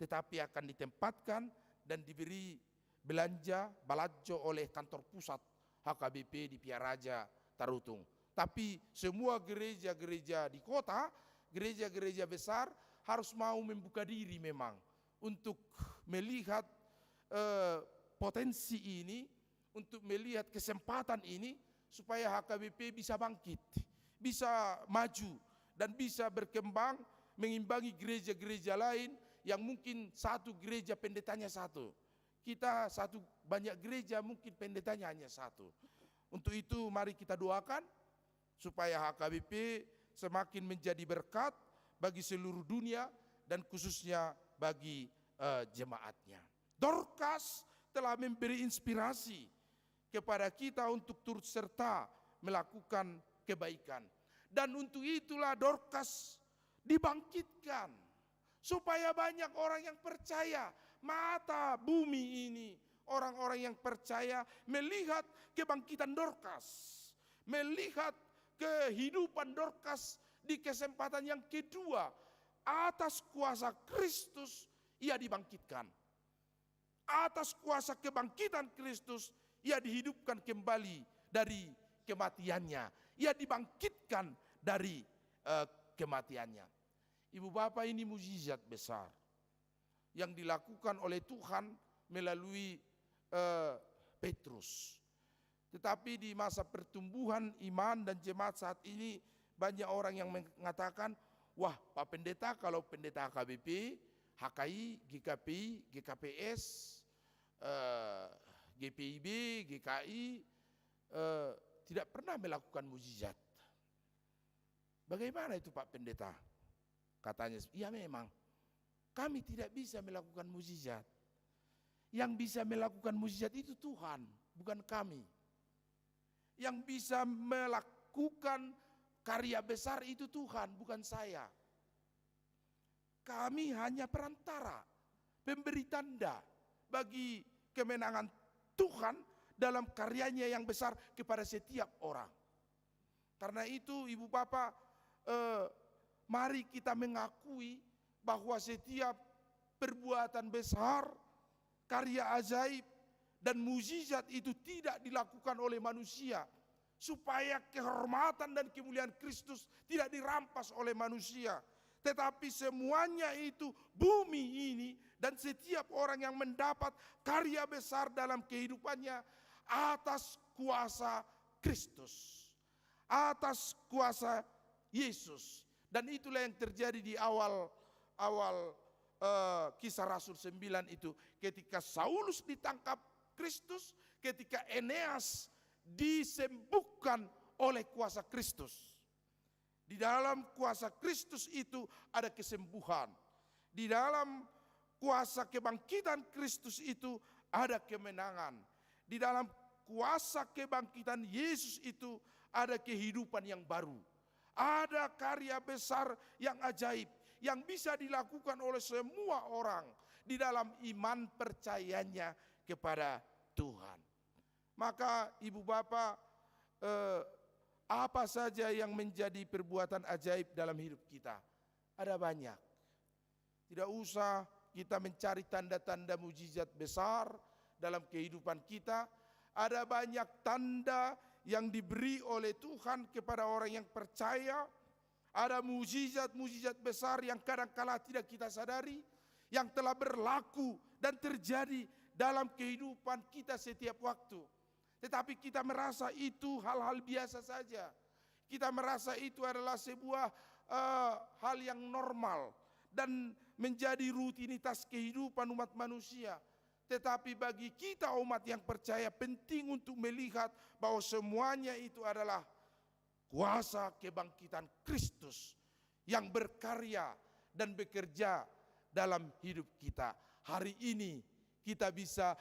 tetapi akan ditempatkan dan diberi belanja balajo oleh kantor pusat HKBP di Piaraja, Tarutung. Tapi semua gereja-gereja di kota, gereja-gereja besar harus mau membuka diri memang untuk melihat potensi ini, untuk melihat kesempatan ini, supaya HKBP bisa bangkit, bisa maju, dan bisa berkembang mengimbangi gereja-gereja lain yang mungkin satu gereja pendetanya 1. Kita banyak gereja mungkin pendetanya hanya 1. Untuk itu mari kita doakan supaya HKBP semakin menjadi berkat bagi seluruh dunia dan khususnya bagi jemaatnya. Dorcas telah memberi inspirasi kepada kita untuk turut serta melakukan kebaikan. Dan untuk itulah Dorcas dibangkitkan, supaya banyak orang yang percaya. Mata bumi ini, orang-orang yang percaya melihat kebangkitan Dorcas, melihat kehidupan Dorcas di kesempatan yang kedua. Atas kuasa Kristus ia dibangkitkan. Atas kuasa kebangkitan Kristus ia dihidupkan kembali dari kematiannya. Ia dibangkitkan dari kematiannya. Ibu Bapak, ini mukjizat besar yang dilakukan oleh Tuhan melalui Petrus. Tetapi di masa pertumbuhan iman dan jemaat saat ini, banyak orang yang mengatakan, wah Pak Pendeta, kalau pendeta HKBP, HKI, GKPI, GKPS, GPIB, GKI tidak pernah melakukan mukjizat. Bagaimana itu Pak Pendeta? Katanya, iya memang kami tidak bisa melakukan mukjizat. Yang bisa melakukan mukjizat itu Tuhan, bukan kami. Yang bisa melakukan karya besar itu Tuhan, bukan saya. kami hanya perantara, pemberi tanda bagi kemenangan Tuhan dalam karyanya yang besar kepada setiap orang. Karena itu Ibu Bapak, mari kita mengakui bahwa setiap perbuatan besar, karya ajaib, dan mukjizat itu tidak dilakukan oleh manusia, supaya kehormatan dan kemuliaan Kristus tidak dirampas oleh manusia. Tetapi semuanya itu bumi ini dan setiap orang yang mendapat karya besar dalam kehidupannya atas kuasa Kristus, atas kuasa Yesus. Dan itulah yang terjadi di awal Kisah Rasul 9 itu, ketika Saulus ditangkap Kristus, ketika Eneas disembuhkan oleh kuasa Kristus. Di dalam kuasa Kristus itu ada kesembuhan. Di dalam kuasa kebangkitan Kristus itu ada kemenangan. Di dalam kuasa kebangkitan Yesus itu ada kehidupan yang baru. Ada karya besar yang ajaib yang bisa dilakukan oleh semua orang di dalam iman percayanya kepada Tuhan. Maka Ibu Bapak, apa saja yang menjadi perbuatan ajaib dalam hidup kita? Ada banyak. Tidak usah kita mencari tanda-tanda mukjizat besar dalam kehidupan kita. Ada banyak tanda yang diberi oleh Tuhan kepada orang yang percaya. Ada mukjizat-mukjizat besar yang kadang-kala tidak kita sadari, yang telah berlaku dan terjadi dalam kehidupan kita setiap waktu. Tetapi kita merasa itu hal-hal biasa saja. Kita merasa itu adalah sebuah hal yang normal dan menjadi rutinitas kehidupan umat manusia. Tetapi bagi kita umat yang percaya penting untuk melihat bahwa semuanya itu adalah kuasa kebangkitan Kristus yang berkarya dan bekerja dalam hidup kita. Hari ini kita bisa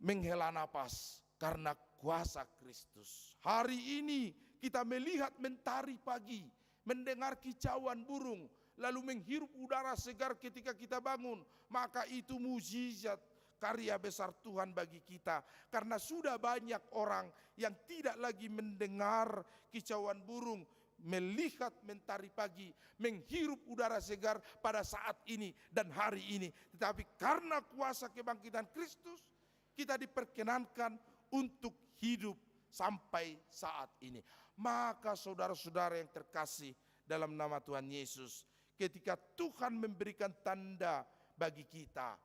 menghela napas karena kuasa Kristus. Hari ini kita melihat mentari pagi, mendengar kicauan burung, lalu menghirup udara segar ketika kita bangun. Maka itu mukjizat karya besar Tuhan bagi kita. Karena sudah banyak orang yang tidak lagi mendengar kicauan burung, melihat mentari pagi, menghirup udara segar pada saat ini dan hari ini. Tetapi karena kuasa kebangkitan Kristus, kita diperkenankan untuk hidup sampai saat ini. Maka saudara-saudara yang terkasih dalam nama Tuhan Yesus, ketika Tuhan memberikan tanda bagi kita,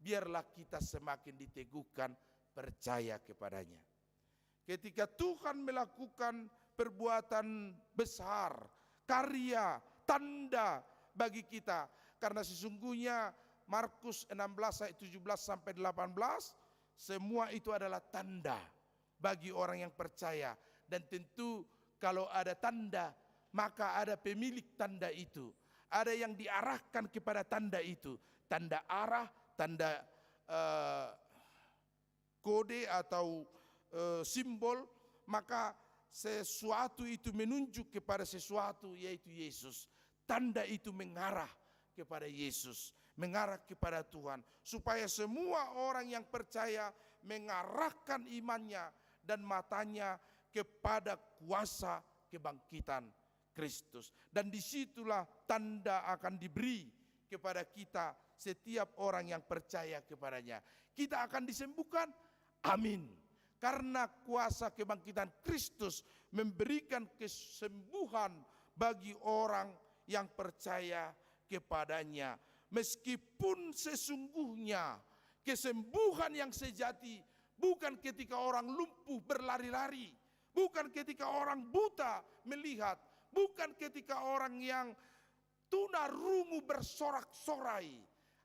biarlah kita semakin diteguhkan percaya kepadanya. Ketika Tuhan melakukan perbuatan besar, karya, tanda bagi kita. Karena sesungguhnya Markus 16 ayat 17 sampai 18, semua itu adalah tanda bagi orang yang percaya. Dan tentu kalau ada tanda, maka ada pemilik tanda itu. Ada yang diarahkan kepada tanda itu. Tanda arah, tanda kode atau simbol, maka sesuatu itu menunjuk kepada sesuatu, yaitu Yesus. Tanda itu mengarah kepada Yesus, mengarah kepada Tuhan, supaya semua orang yang percaya mengarahkan imannya dan matanya kepada kuasa kebangkitan Kristus. Dan disitulah tanda akan diberi kepada kita, setiap orang yang percaya kepadanya. Kita akan disembuhkan, amin. Karena kuasa kebangkitan Kristus memberikan kesembuhan bagi orang yang percaya kepadanya. Meskipun sesungguhnya kesembuhan yang sejati bukan ketika orang lumpuh berlari-lari, bukan ketika orang buta melihat, bukan ketika orang yang tunarungu bersorak-sorai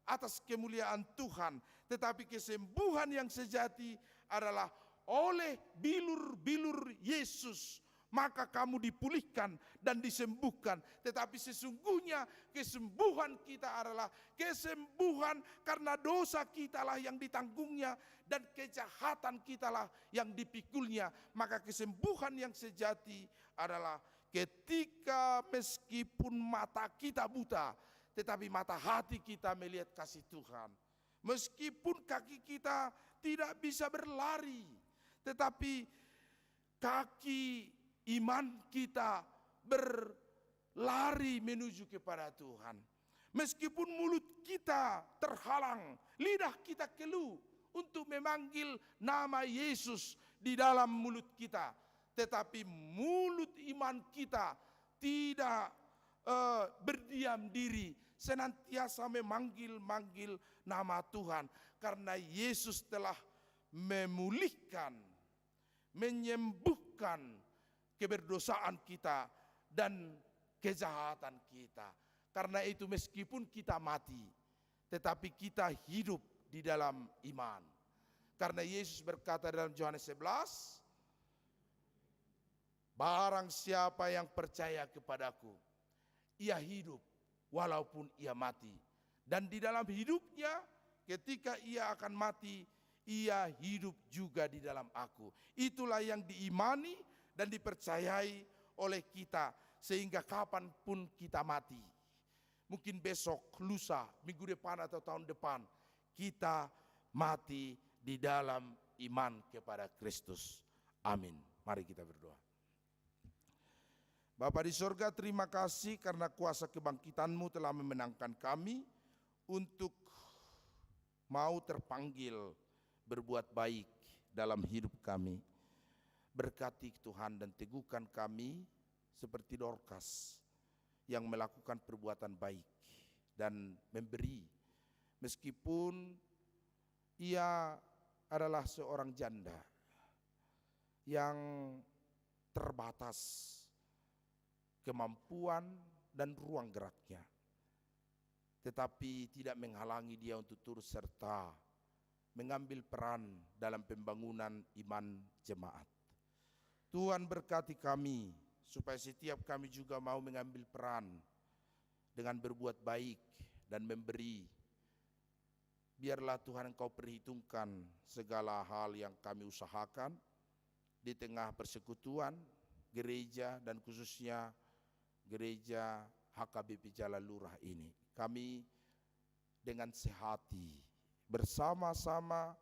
atas kemuliaan Tuhan. Tetapi kesembuhan yang sejati adalah oleh bilur-bilur Yesus, maka kamu dipulihkan dan disembuhkan. Tetapi sesungguhnya kesembuhan kita adalah kesembuhan karena dosa kitalah yang ditanggungnya dan kejahatan kitalah yang dipikulnya. Maka kesembuhan yang sejati adalah ketika meskipun mata kita buta, tetapi mata hati kita melihat kasih Tuhan. Meskipun kaki kita tidak bisa berlari, tetapi kaki iman kita berlari menuju kepada Tuhan. Meskipun mulut kita terhalang, lidah kita keluh untuk memanggil nama Yesus di dalam mulut kita, tetapi mulut iman kita tidak berdiam diri, senantiasa memanggil nama Tuhan, karena Yesus telah memulihkan, menyembuhkan keberdosaan kita dan kejahatan kita. Karena itu meskipun kita mati, tetapi kita hidup di dalam iman. Karena Yesus berkata dalam Yohanes 11, barang siapa yang percaya kepadaku, ia hidup walaupun ia mati. Dan di dalam hidupnya, ketika ia akan mati, ia hidup juga di dalam aku. Itulah yang diimani dan dipercayai oleh kita, sehingga kapanpun kita mati, mungkin besok, lusa, minggu depan atau tahun depan, kita mati di dalam iman kepada Kristus. Amin. Mari kita berdoa. Bapa di sorga, terima kasih karena kuasa kebangkitan-Mu telah memenangkan kami untuk mau terpanggil berbuat baik dalam hidup kami. Berkati Tuhan dan teguhkan kami seperti Dorcas yang melakukan perbuatan baik dan memberi, meskipun ia adalah seorang janda yang terbatas kemampuan dan ruang geraknya, tetapi tidak menghalangi dia untuk turut serta mengambil peran dalam pembangunan iman jemaat. Tuhan berkati kami supaya setiap kami juga mau mengambil peran dengan berbuat baik dan memberi. Biarlah Tuhan Engkau perhitungkan segala hal yang kami usahakan di tengah persekutuan gereja dan khususnya gereja HKBP Jalan Lurah ini. Kami dengan sehati bersama-sama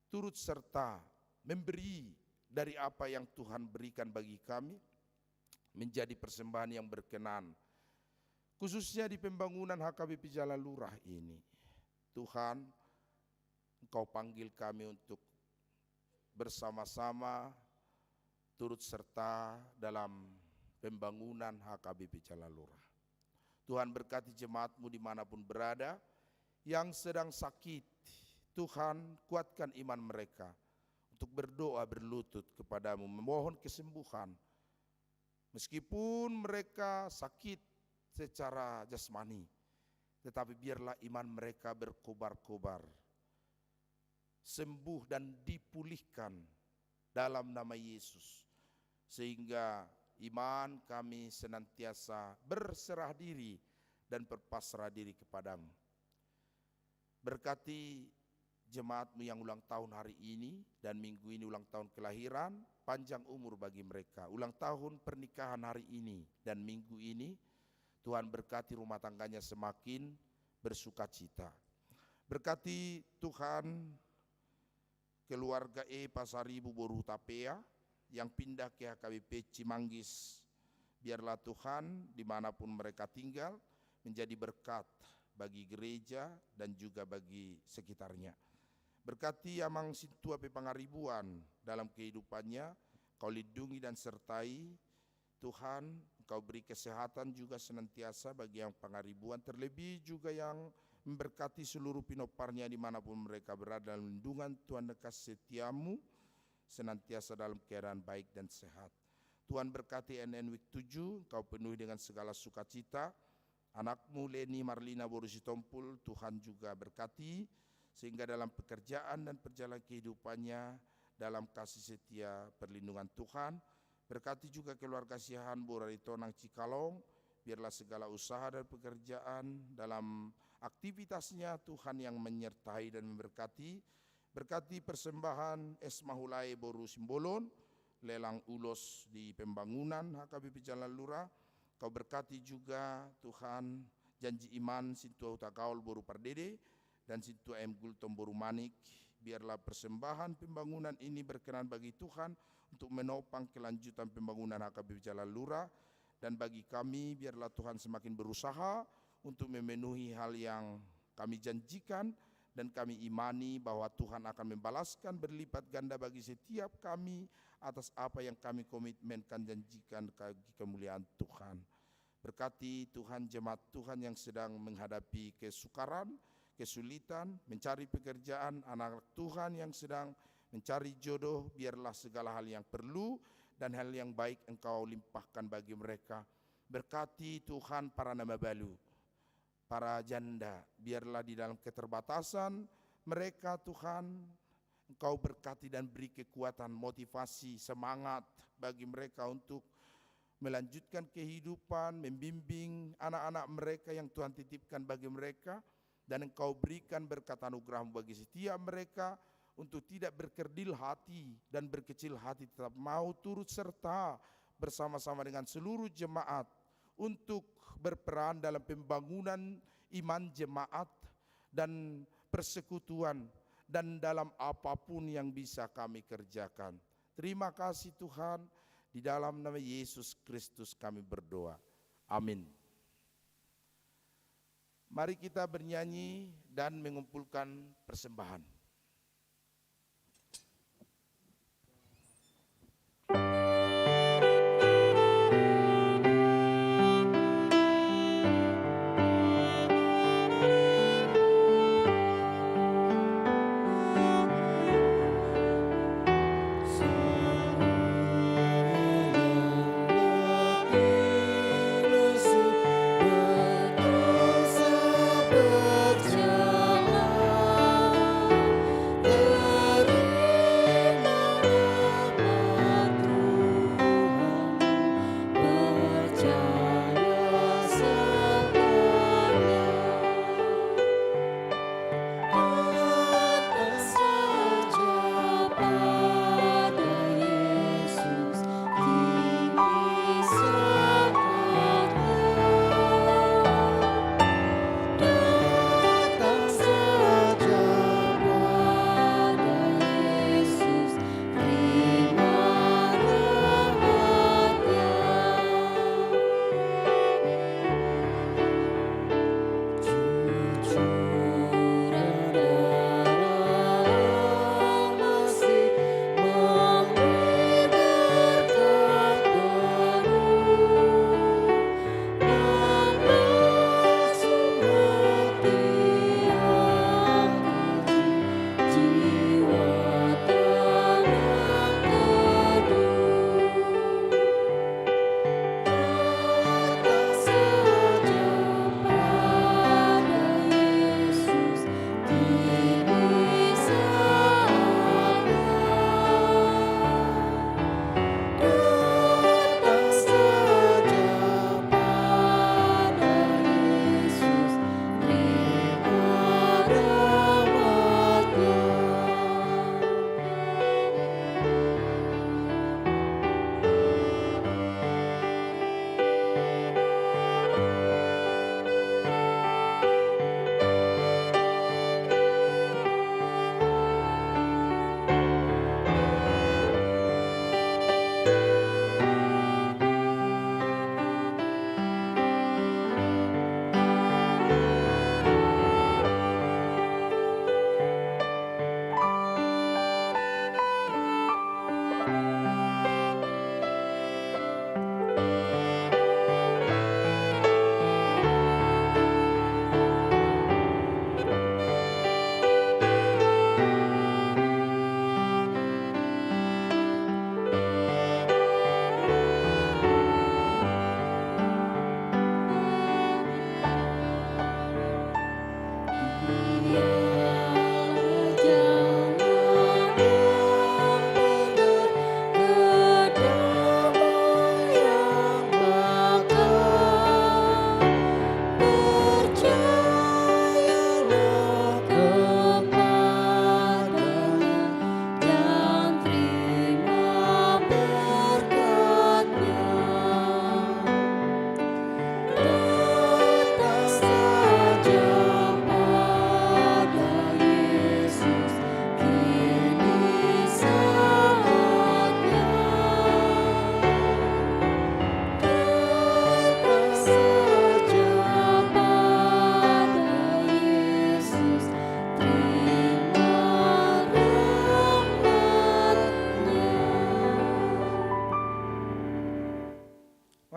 turut serta memberi dari apa yang Tuhan berikan bagi kami, menjadi persembahan yang berkenan, khususnya di pembangunan HKBP Jalan Lurah ini. Tuhan, Engkau panggil kami untuk bersama-sama turut serta dalam pembangunan HKBP Jalan Lurah. Tuhan berkati jemaat-Mu dimanapun berada, yang sedang sakit, Tuhan kuatkan iman mereka untuk berdoa berlutut kepadamu, memohon kesembuhan. Meskipun mereka sakit secara jasmani, tetapi biarlah iman mereka berkobar-kobar, sembuh dan dipulihkan dalam nama Yesus, sehingga iman kami senantiasa berserah diri dan berpasrah diri kepadamu. Berkati jemaat-Mu yang ulang tahun hari ini dan minggu ini ulang tahun kelahiran, panjang umur bagi mereka. Ulang tahun pernikahan hari ini dan minggu ini, Tuhan berkati rumah tangganya semakin bersukacita. Berkati Tuhan keluarga Pasaribu Boru Tapea yang pindah ke HKBP Cimanggis. Biarlah Tuhan dimanapun mereka tinggal menjadi berkat bagi gereja dan juga bagi sekitarnya. Berkati Amang Sintua Pangaribuan dalam kehidupannya, Kau lindungi dan sertai. Tuhan, Kau beri kesehatan juga senantiasa bagi yang Pangaribuan, terlebih juga yang memberkati seluruh pinoparnya dimanapun mereka berada dalam lindungan Tuhan dan kasih setia-Mu, senantiasa dalam keadaan baik dan sehat. Tuhan berkati NN Week 7, Kau penuhi dengan segala sukacita. Anak-Mu Leni Marlina Borusitompul, Tuhan juga berkati, sehingga dalam pekerjaan dan perjalanan kehidupannya dalam kasih setia perlindungan Tuhan. Berkati juga keluarga Sihan Borari Tonang Cikalong, biarlah segala usaha dan pekerjaan dalam aktivitasnya Tuhan yang menyertai dan memberkati. Berkati persembahan Esmahulai Boru Simbolon, lelang ulos di pembangunan HKBP Jalan Lurah. Kau berkati juga Tuhan janji iman sintu huta kaul boru pardede dan sintu em gultom boru manik. Biarlah persembahan pembangunan ini berkenan bagi Tuhan untuk menopang kelanjutan pembangunan HKBP Jalan Lurah, dan bagi kami biarlah Tuhan semakin berusaha untuk memenuhi hal yang kami janjikan, dan kami imani bahwa Tuhan akan membalaskan berlipat ganda bagi setiap kami atas apa yang kami komitmenkan janjikan bagi kemuliaan Tuhan. Berkati Tuhan jemaat Tuhan yang sedang menghadapi kesukaran, kesulitan, mencari pekerjaan, anak Tuhan yang sedang mencari jodoh, biarlah segala hal yang perlu dan hal yang baik Engkau limpahkan bagi mereka. Berkati Tuhan para nama balu, para janda, biarlah di dalam keterbatasan mereka Tuhan, Engkau berkati dan beri kekuatan, motivasi, semangat bagi mereka untuk melanjutkan kehidupan, membimbing anak-anak mereka yang Tuhan titipkan bagi mereka. Dan Engkau berikan berkat anugerah-Mu bagi setiap mereka untuk tidak berkerdil hati dan berkecil hati, tetap mau turut serta bersama-sama dengan seluruh jemaat untuk berperan dalam pembangunan iman jemaat dan persekutuan dan dalam apapun yang bisa kami kerjakan. Terima kasih Tuhan, di dalam nama Yesus Kristus kami berdoa. Amin. Mari kita bernyanyi dan mengumpulkan persembahan. Berjalan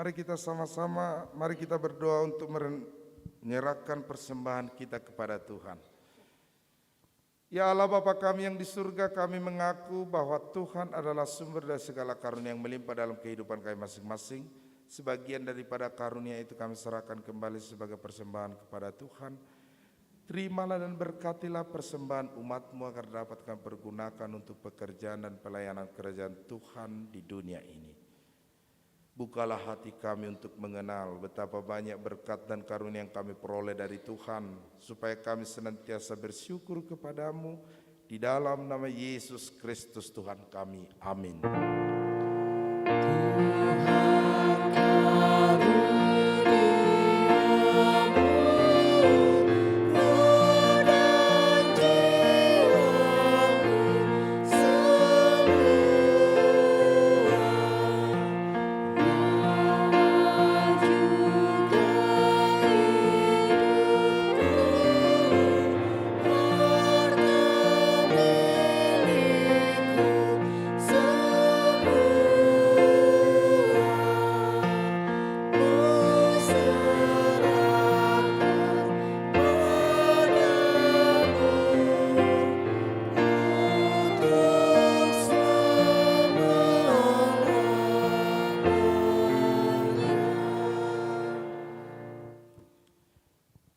Mari kita sama-sama, mari kita berdoa untuk menyerahkan persembahan kita kepada Tuhan. Ya Allah Bapa kami yang di surga, kami mengaku bahwa Tuhan adalah sumber dari segala karunia yang melimpah dalam kehidupan kami masing-masing. Sebagian daripada karunia itu kami serahkan kembali sebagai persembahan kepada Tuhan. Terimalah dan berkatilah persembahan umat-Mu agar dapat kami pergunakan untuk pekerjaan dan pelayanan kerajaan Tuhan di dunia ini. Bukalah hati kami untuk mengenal betapa banyak berkat dan karunia yang kami peroleh dari Tuhan, supaya kami senantiasa bersyukur kepadamu di dalam nama Yesus Kristus Tuhan kami. Amin.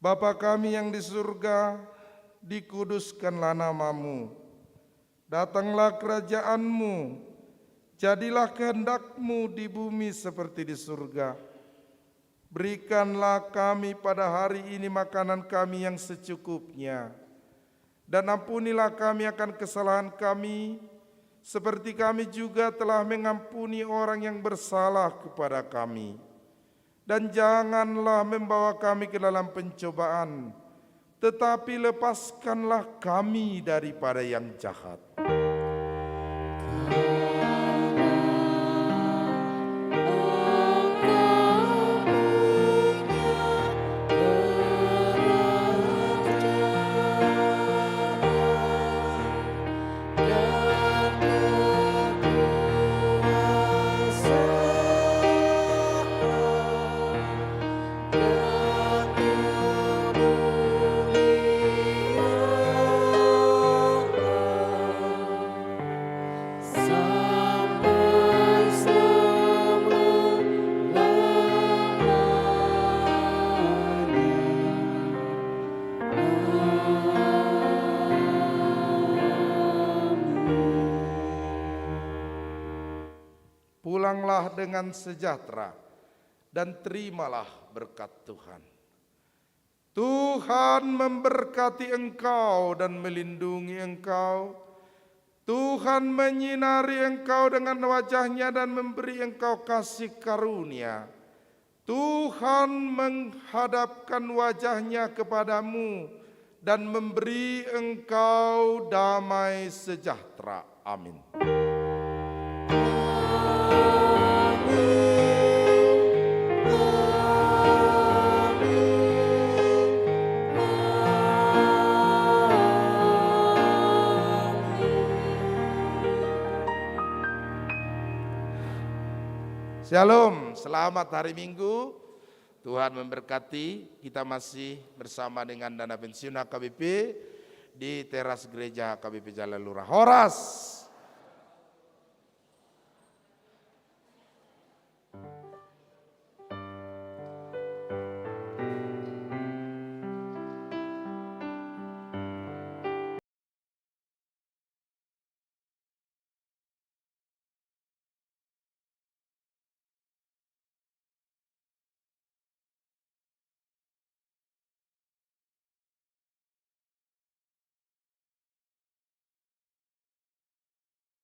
Bapa kami yang di surga, dikuduskanlah nama-Mu. Datanglah kerajaan-Mu, jadilah kehendak-Mu di bumi seperti di surga. Berikanlah kami pada hari ini makanan kami yang secukupnya. Dan ampunilah kami akan kesalahan kami, seperti kami juga telah mengampuni orang yang bersalah kepada kami. Dan janganlah membawa kami ke dalam pencobaan, tetapi lepaskanlah kami daripada yang jahat. Pulanglah dengan sejahtera dan terimalah berkat Tuhan. Tuhan memberkati engkau dan melindungi engkau. Tuhan menyinari engkau dengan wajah-Nya dan memberi engkau kasih karunia. Tuhan menghadapkan wajah-Nya kepadamu dan memberi engkau damai sejahtera. Amin. Shalom, selamat hari Minggu. Tuhan memberkati. Kita masih bersama dengan Dana Pensiun HKBP di teras gereja HKBP Jalan Lurah Horas.